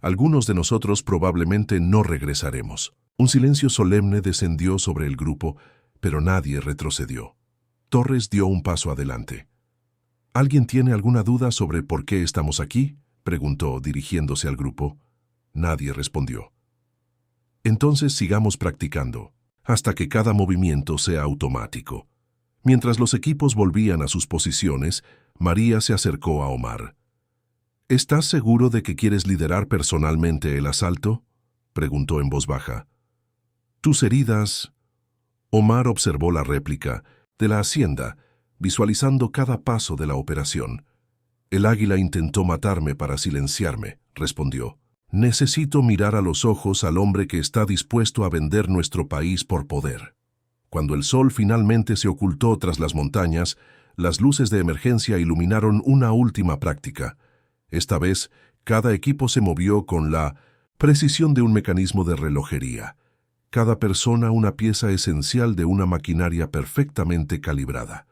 Algunos de nosotros probablemente no regresaremos. Un silencio solemne descendió sobre el grupo, pero nadie retrocedió. Torres dio un paso adelante. ¿Alguien tiene alguna duda sobre por qué estamos aquí?, preguntó, dirigiéndose al grupo. Nadie respondió. Entonces sigamos practicando, hasta que cada movimiento sea automático. Mientras los equipos volvían a sus posiciones, María se acercó a Omar. ¿Estás seguro de que quieres liderar personalmente el asalto?, preguntó en voz baja. Tus heridas... Omar observó la réplica de la hacienda, visualizando cada paso de la operación. El águila intentó matarme para silenciarme, respondió. Necesito mirar a los ojos al hombre que está dispuesto a vender nuestro país por poder. Cuando el sol finalmente se ocultó tras las montañas, las luces de emergencia iluminaron una última práctica. Esta vez, cada equipo se movió con la precisión de un mecanismo de relojería. Cada persona una pieza esencial de una maquinaria perfectamente calibrada.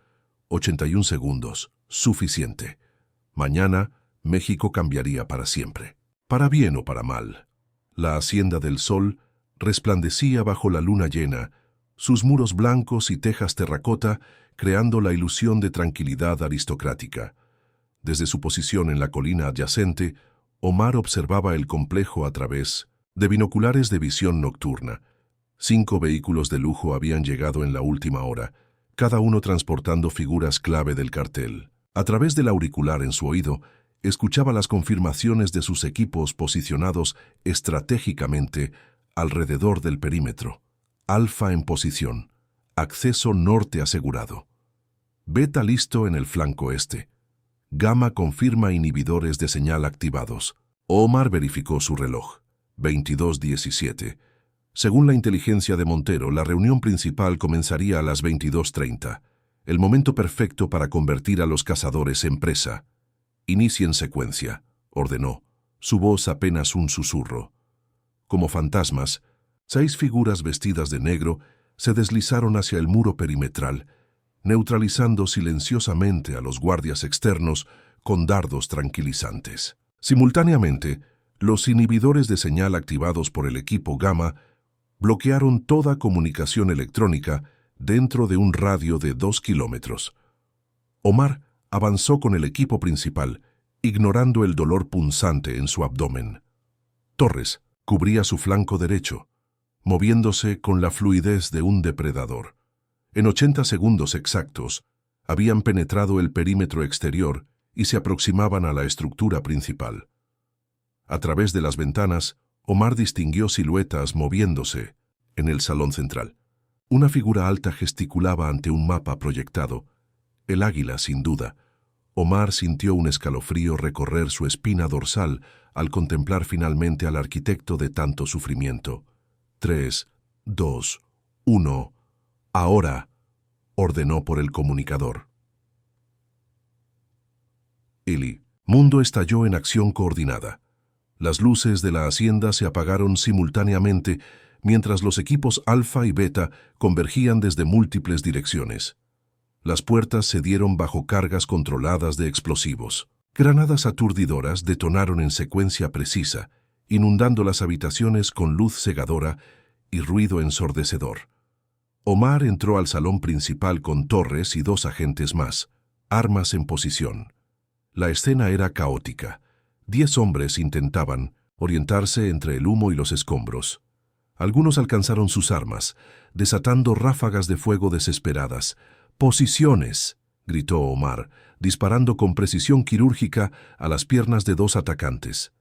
81 segundos, suficiente. Mañana, México cambiaría para siempre. Para bien o para mal. La Hacienda del Sol resplandecía bajo la luna llena, sus muros blancos y tejas terracota creando la ilusión de tranquilidad aristocrática. Desde su posición en la colina adyacente, Omar observaba el complejo a través de binoculares de visión nocturna. 5 vehículos de lujo habían llegado en la última hora, cada uno transportando figuras clave del cartel. A través del auricular en su oído, escuchaba las confirmaciones de sus equipos posicionados estratégicamente alrededor del perímetro. Alfa en posición. Acceso norte asegurado. Beta listo en el flanco este. Gamma confirma inhibidores de señal activados. Omar verificó su reloj. 22:17. Según la inteligencia de Montero, la reunión principal comenzaría a las 22:30. El momento perfecto para convertir a los cazadores en presa. Inicien secuencia, ordenó, su voz apenas un susurro. Como fantasmas, 6 figuras vestidas de negro se deslizaron hacia el muro perimetral, neutralizando silenciosamente a los guardias externos con dardos tranquilizantes. Simultáneamente, los inhibidores de señal activados por el equipo Gamma bloquearon toda comunicación electrónica dentro de un radio de 2 kilómetros. Omar avanzó con el equipo principal, ignorando el dolor punzante en su abdomen. Torres cubría su flanco derecho, moviéndose con la fluidez de un depredador. En 80 segundos exactos, habían penetrado el perímetro exterior y se aproximaban a la estructura principal. A través de las ventanas, Omar distinguió siluetas moviéndose en el salón central. Una figura alta gesticulaba ante un mapa proyectado. El águila, sin duda. Omar sintió un escalofrío recorrer su espina dorsal al contemplar finalmente al arquitecto de tanto sufrimiento. 3, 2, 1. Ahora, ordenó por el comunicador. El mundo estalló en acción coordinada. Las luces de la hacienda se apagaron simultáneamente mientras los equipos Alfa y Beta convergían desde múltiples direcciones. Las puertas se dieron bajo cargas controladas de explosivos. Granadas aturdidoras detonaron en secuencia precisa, inundando las habitaciones con luz cegadora y ruido ensordecedor. Omar entró al salón principal con Torres y 2 agentes más, armas en posición. La escena era caótica. 10 hombres intentaban orientarse entre el humo y los escombros. Algunos alcanzaron sus armas, desatando ráfagas de fuego desesperadas. «¡Posiciones!», gritó Omar, disparando con precisión quirúrgica a las piernas de 2 atacantes.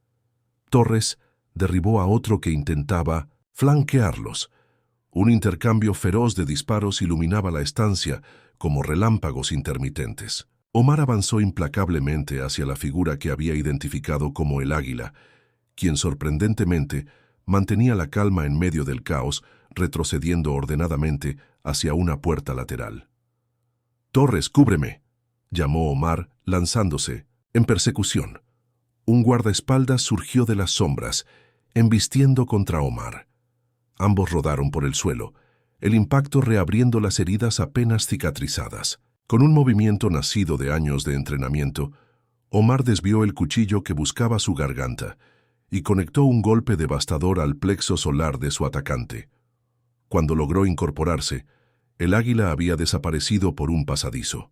Torres derribó a otro que intentaba flanquearlos. Un intercambio feroz de disparos iluminaba la estancia como relámpagos intermitentes. Omar avanzó implacablemente hacia la figura que había identificado como el águila, quien sorprendentemente mantenía la calma en medio del caos, retrocediendo ordenadamente hacia una puerta lateral. «Torres, cúbreme», llamó Omar, lanzándose en persecución. Un guardaespaldas surgió de las sombras embistiendo contra Omar. Ambos rodaron por el suelo, el impacto reabriendo las heridas apenas cicatrizadas. Con un movimiento nacido de años de entrenamiento, Omar desvió el cuchillo que buscaba su garganta y conectó un golpe devastador al plexo solar de su atacante. Cuando logró incorporarse, el águila había desaparecido por un pasadizo.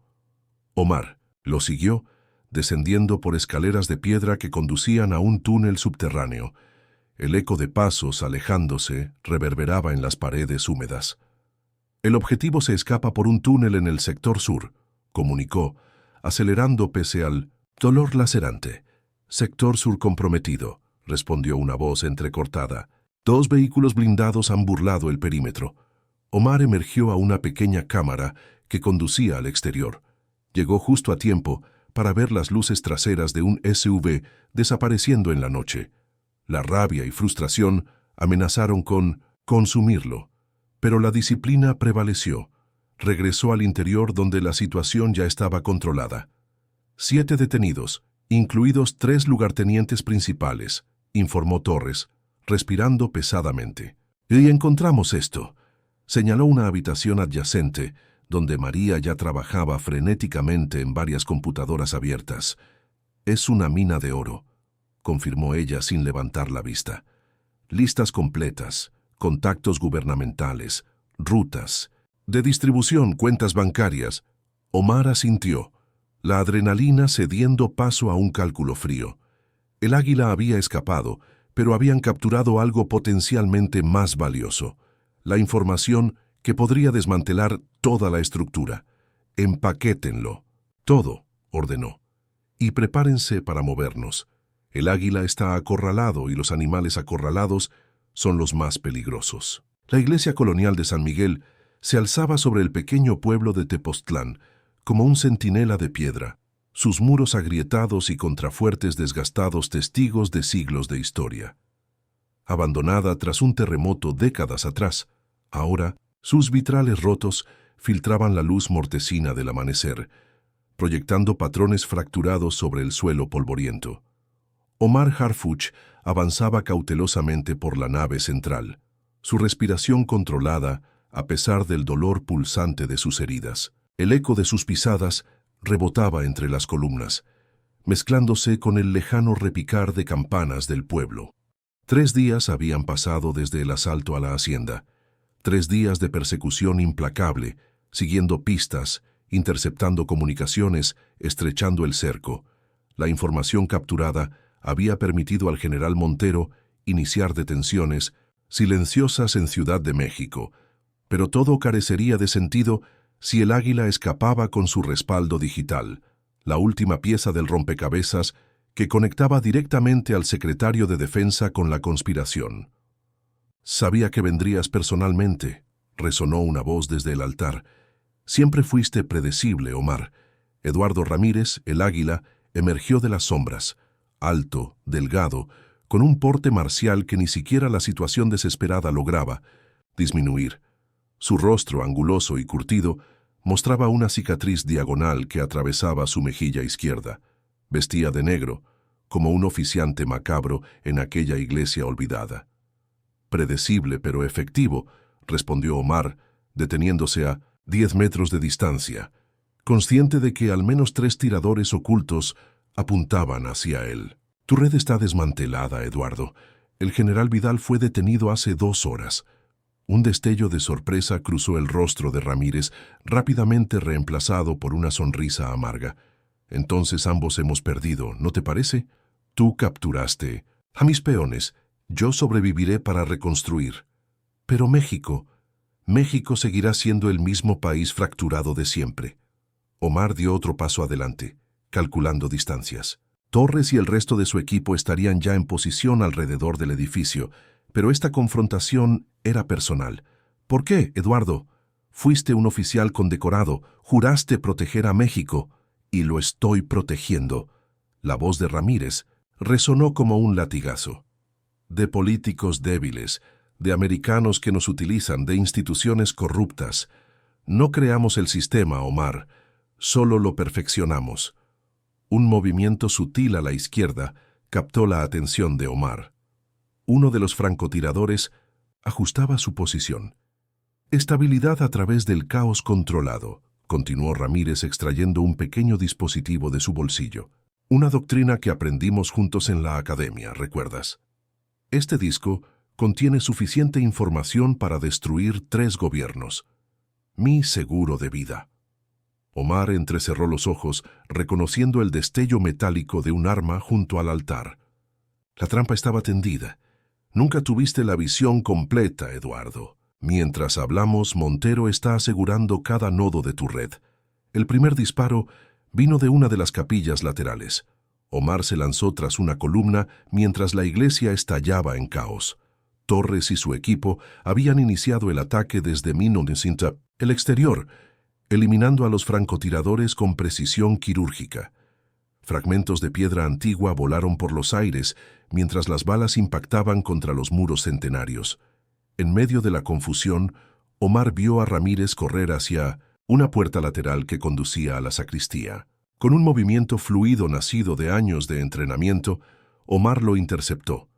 Omar lo siguió, descendiendo por escaleras de piedra que conducían a un túnel subterráneo. El eco de pasos alejándose reverberaba en las paredes húmedas. El objetivo se escapa por un túnel en el sector sur, comunicó, acelerando pese al dolor lacerante. Sector sur comprometido, respondió una voz entrecortada. 2 vehículos blindados han burlado el perímetro. Omar emergió a una pequeña cámara que conducía al exterior. Llegó justo a tiempo para ver las luces traseras de un SUV desapareciendo en la noche. La rabia y frustración amenazaron con consumirlo, pero la disciplina prevaleció. Regresó al interior donde la situación ya estaba controlada. 7 detenidos, incluidos 3 lugartenientes principales, informó Torres, respirando pesadamente. Y encontramos esto. Señaló una habitación adyacente, donde María ya trabajaba frenéticamente en varias computadoras abiertas. Es una mina de oro, confirmó ella sin levantar la vista. Listas completas, contactos gubernamentales, rutas, de distribución, cuentas bancarias. Omar asintió, la adrenalina cediendo paso a un cálculo frío. El águila había escapado, pero habían capturado algo potencialmente más valioso, la información que podría desmantelar toda la estructura. Empaquétenlo. Todo, ordenó. Y prepárense para movernos. El águila está acorralado y los animales acorralados son los más peligrosos. La iglesia colonial de San Miguel se alzaba sobre el pequeño pueblo de Tepoztlán como un centinela de piedra, sus muros agrietados y contrafuertes desgastados testigos de siglos de historia. Abandonada tras un terremoto décadas atrás, ahora sus vitrales rotos filtraban la luz mortecina del amanecer, proyectando patrones fracturados sobre el suelo polvoriento. Omar Harfuch avanzaba cautelosamente por la nave central, su respiración controlada a pesar del dolor pulsante de sus heridas. El eco de sus pisadas rebotaba entre las columnas, mezclándose con el lejano repicar de campanas del pueblo. 3 días habían pasado desde el asalto a la hacienda. 3 días de persecución implacable, siguiendo pistas, interceptando comunicaciones, estrechando el cerco. La información capturada había permitido al general Montero iniciar detenciones silenciosas en Ciudad de México, pero todo carecería de sentido si el águila escapaba con su respaldo digital, la última pieza del rompecabezas que conectaba directamente al secretario de Defensa con la conspiración. «Sabía que vendrías personalmente», resonó una voz desde el altar. «Siempre fuiste predecible, Omar». Eduardo Ramírez, el águila, emergió de las sombras, alto, delgado, con un porte marcial que ni siquiera la situación desesperada lograba disminuir. Su rostro, anguloso y curtido, mostraba una cicatriz diagonal que atravesaba su mejilla izquierda. Vestía de negro, como un oficiante macabro en aquella iglesia olvidada. «Predecible pero efectivo», respondió Omar, deteniéndose a 10 metros de distancia, consciente de que al menos 3 tiradores ocultos apuntaban hacia él. «Tu red está desmantelada, Eduardo. El general Vidal fue detenido hace 2 horas». Un destello de sorpresa cruzó el rostro de Ramírez, rápidamente reemplazado por una sonrisa amarga. «Entonces ambos hemos perdido, ¿no te parece? Tú capturaste a mis peones. Yo sobreviviré para reconstruir. Pero México seguirá siendo el mismo país fracturado de siempre». Omar dio otro paso adelante, calculando distancias. Torres y el resto de su equipo estarían ya en posición alrededor del edificio, pero esta confrontación era personal. «¿Por qué, Eduardo? Fuiste un oficial condecorado, juraste proteger a México, y lo estoy protegiendo». La voz de Ramírez resonó como un latigazo. «De políticos débiles, de americanos que nos utilizan, de instituciones corruptas. No creamos el sistema, Omar, solo lo perfeccionamos». Un movimiento sutil a la izquierda captó la atención de Omar. Uno de los francotiradores ajustaba su posición. Estabilidad a través del caos controlado, continuó Ramírez extrayendo un pequeño dispositivo de su bolsillo. Una doctrina que aprendimos juntos en la academia, ¿recuerdas? Este disco contiene suficiente información para destruir 3 gobiernos. Mi seguro de vida. Omar entrecerró los ojos, reconociendo el destello metálico de un arma junto al altar. La trampa estaba tendida. Nunca tuviste la visión completa, Eduardo. Mientras hablamos, Montero está asegurando cada nodo de tu red. El primer disparo vino de una de las capillas laterales. Omar se lanzó tras una columna mientras la iglesia estallaba en caos. Torres y su equipo habían iniciado el ataque desde el exterior, eliminando a los francotiradores con precisión quirúrgica. Fragmentos de piedra antigua volaron por los aires mientras las balas impactaban contra los muros centenarios. En medio de la confusión, Omar vio a Ramírez correr hacia una puerta lateral que conducía a la sacristía. Con un movimiento fluido nacido de años de entrenamiento, Omar lo interceptó,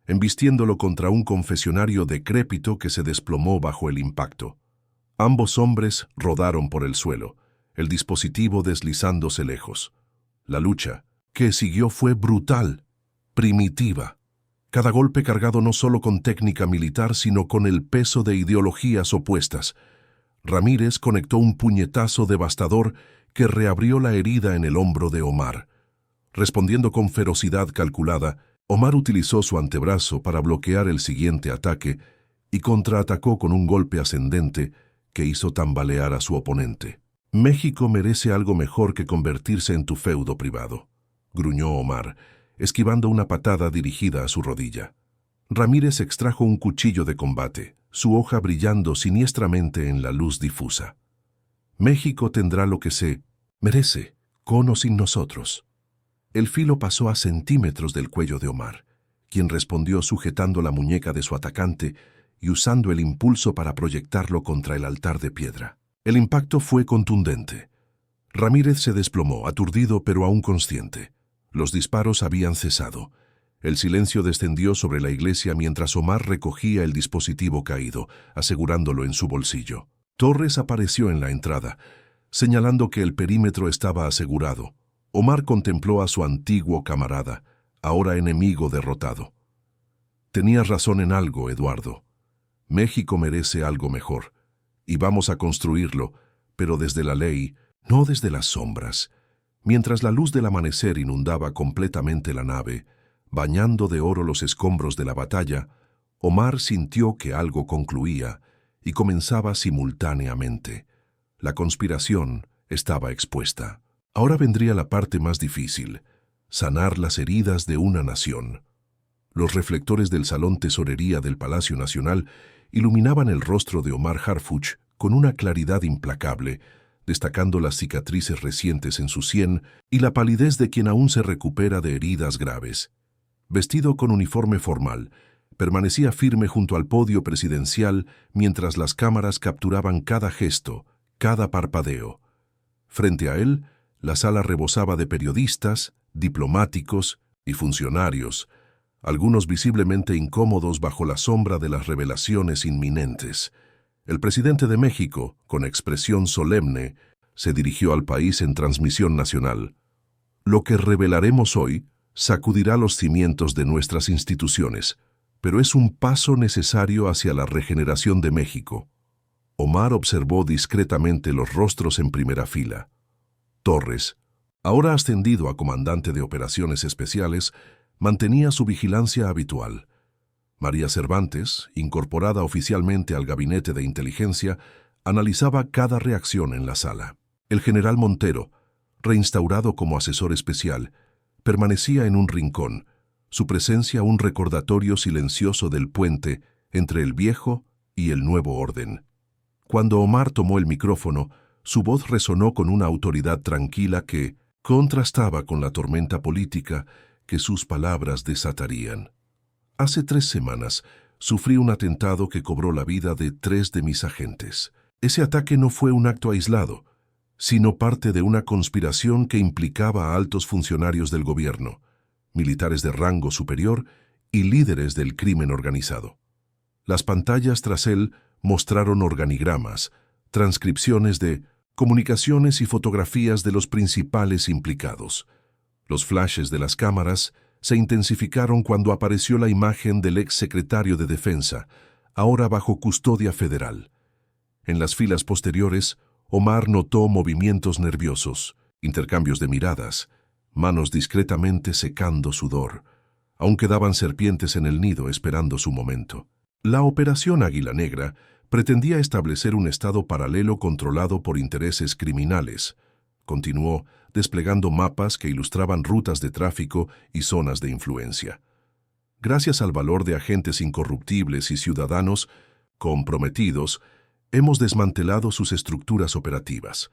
embistiéndolo contra un confesionario decrépito que se desplomó bajo el impacto. Ambos hombres rodaron por el suelo, el dispositivo deslizándose lejos. La lucha que siguió fue brutal, primitiva. Cada golpe cargado no solo con técnica militar, sino con el peso de ideologías opuestas. Ramírez conectó un puñetazo devastador que reabrió la herida en el hombro de Omar. Respondiendo con ferocidad calculada, Omar utilizó su antebrazo para bloquear el siguiente ataque y contraatacó con un golpe ascendente que hizo tambalear a su oponente. México merece algo mejor que convertirse en tu feudo privado, gruñó Omar, esquivando una patada dirigida a su rodilla. Ramírez extrajo un cuchillo de combate, su hoja brillando siniestramente en la luz difusa. México tendrá lo que se merece, con o sin nosotros. El filo pasó a centímetros del cuello de Omar, quien respondió sujetando la muñeca de su atacante y usando el impulso para proyectarlo contra el altar de piedra. El impacto fue contundente. Ramírez se desplomó, aturdido pero aún consciente. Los disparos habían cesado. El silencio descendió sobre la iglesia mientras Omar recogía el dispositivo caído, asegurándolo en su bolsillo. Torres apareció en la entrada, señalando que el perímetro estaba asegurado. Omar contempló a su antiguo camarada, ahora enemigo derrotado. Tenías razón en algo, Eduardo. México merece algo mejor, y vamos a construirlo, pero desde la ley, no desde las sombras. Mientras la luz del amanecer inundaba completamente la nave, bañando de oro los escombros de la batalla, Omar sintió que algo concluía y comenzaba simultáneamente. La conspiración estaba expuesta. Ahora vendría la parte más difícil, sanar las heridas de una nación. Los reflectores del Salón Tesorería del Palacio Nacional iluminaban el rostro de Omar Harfuch con una claridad implacable, destacando las cicatrices recientes en su sien y la palidez de quien aún se recupera de heridas graves. Vestido con uniforme formal, permanecía firme junto al podio presidencial mientras las cámaras capturaban cada gesto, cada parpadeo. Frente a él, la sala rebosaba de periodistas, diplomáticos y funcionarios, algunos visiblemente incómodos bajo la sombra de las revelaciones inminentes. El presidente de México, con expresión solemne, se dirigió al país en transmisión nacional. Lo que revelaremos hoy sacudirá los cimientos de nuestras instituciones, pero es un paso necesario hacia la regeneración de México. Omar observó discretamente los rostros en primera fila. Torres, ahora ascendido a comandante de operaciones especiales, mantenía su vigilancia habitual. María Cervantes, incorporada oficialmente al gabinete de inteligencia, analizaba cada reacción en la sala. El general Montero, reinstaurado como asesor especial, permanecía en un rincón, su presencia un recordatorio silencioso del puente entre el viejo y el nuevo orden. Cuando Omar tomó el micrófono, su voz resonó con una autoridad tranquila que contrastaba con la tormenta política que sus palabras desatarían. Hace 3 semanas sufrí un atentado que cobró la vida de 3 de mis agentes. Ese ataque no fue un acto aislado, sino parte de una conspiración que implicaba a altos funcionarios del gobierno, militares de rango superior y líderes del crimen organizado. Las pantallas tras él mostraron organigramas, transcripciones de comunicaciones y fotografías de los principales implicados. Los flashes de las cámaras se intensificaron cuando apareció la imagen del ex secretario de Defensa, ahora bajo custodia federal. En las filas posteriores, Omar notó movimientos nerviosos, intercambios de miradas, manos discretamente secando sudor. Aún quedaban serpientes en el nido esperando su momento. La Operación Águila Negra pretendía establecer un estado paralelo controlado por intereses criminales. Continuó desplegando mapas que ilustraban rutas de tráfico y zonas de influencia. Gracias al valor de agentes incorruptibles y ciudadanos comprometidos, hemos desmantelado sus estructuras operativas.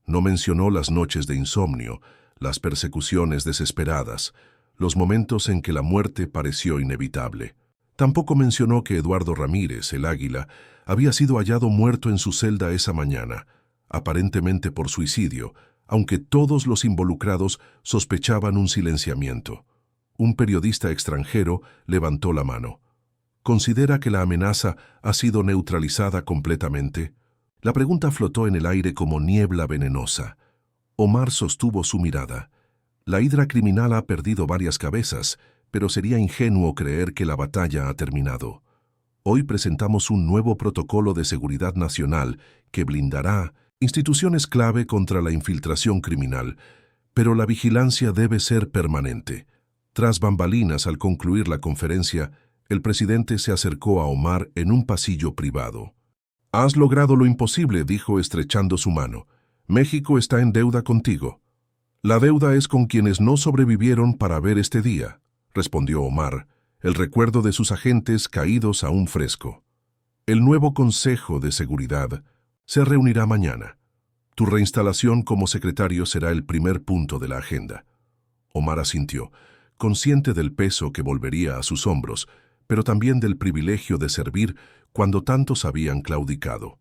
No mencionó las noches de insomnio, las persecuciones desesperadas, los momentos en que la muerte pareció inevitable. Tampoco mencionó que Eduardo Ramírez, el Águila, había sido hallado muerto en su celda esa mañana, aparentemente por suicidio, aunque todos los involucrados sospechaban un silenciamiento. Un periodista extranjero levantó la mano. ¿Considera que la amenaza ha sido neutralizada completamente? La pregunta flotó en el aire como niebla venenosa. Omar sostuvo su mirada. La hidra criminal ha perdido varias cabezas, pero sería ingenuo creer que la batalla ha terminado. Hoy presentamos un nuevo protocolo de seguridad nacional que blindará instituciones clave contra la infiltración criminal, pero la vigilancia debe ser permanente. Tras bambalinas, al concluir la conferencia, el presidente se acercó a Omar en un pasillo privado. «Has logrado lo imposible», dijo estrechando su mano. «México está en deuda contigo». «La deuda es con quienes no sobrevivieron para ver este día», respondió Omar, el recuerdo de sus agentes caídos aún fresco. «El nuevo Consejo de Seguridad se reunirá mañana. Tu reinstalación como secretario será el primer punto de la agenda». Omar asintió, consciente del peso que volvería a sus hombros, pero también del privilegio de servir cuando tantos habían claudicado.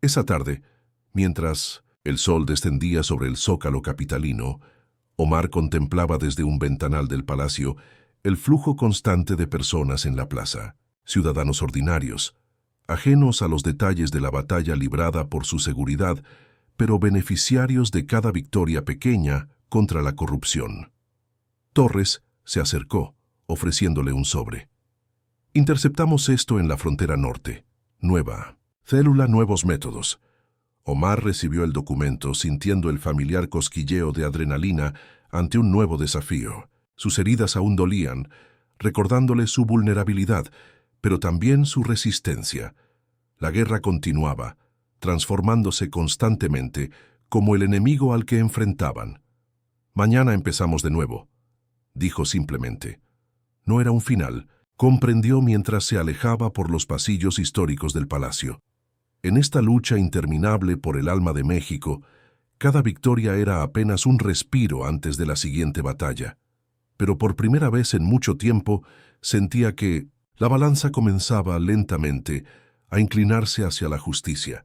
Esa tarde, mientras el sol descendía sobre el zócalo capitalino, Omar contemplaba desde un ventanal del palacio el flujo constante de personas en la plaza, ciudadanos ordinarios, ajenos a los detalles de la batalla librada por su seguridad, pero beneficiarios de cada victoria pequeña contra la corrupción. Torres se acercó, ofreciéndole un sobre. «Interceptamos esto en la frontera norte. Nueva célula, nuevos métodos». Omar recibió el documento sintiendo el familiar cosquilleo de adrenalina ante un nuevo desafío. Sus heridas aún dolían, recordándole su vulnerabilidad, pero también su resistencia. La guerra continuaba, transformándose constantemente como el enemigo al que enfrentaban. «Mañana empezamos de nuevo», dijo simplemente. No era un final, comprendió mientras se alejaba por los pasillos históricos del palacio. En esta lucha interminable por el alma de México, cada victoria era apenas un respiro antes de la siguiente batalla. Pero por primera vez en mucho tiempo sentía que la balanza comenzaba lentamente a inclinarse hacia la justicia.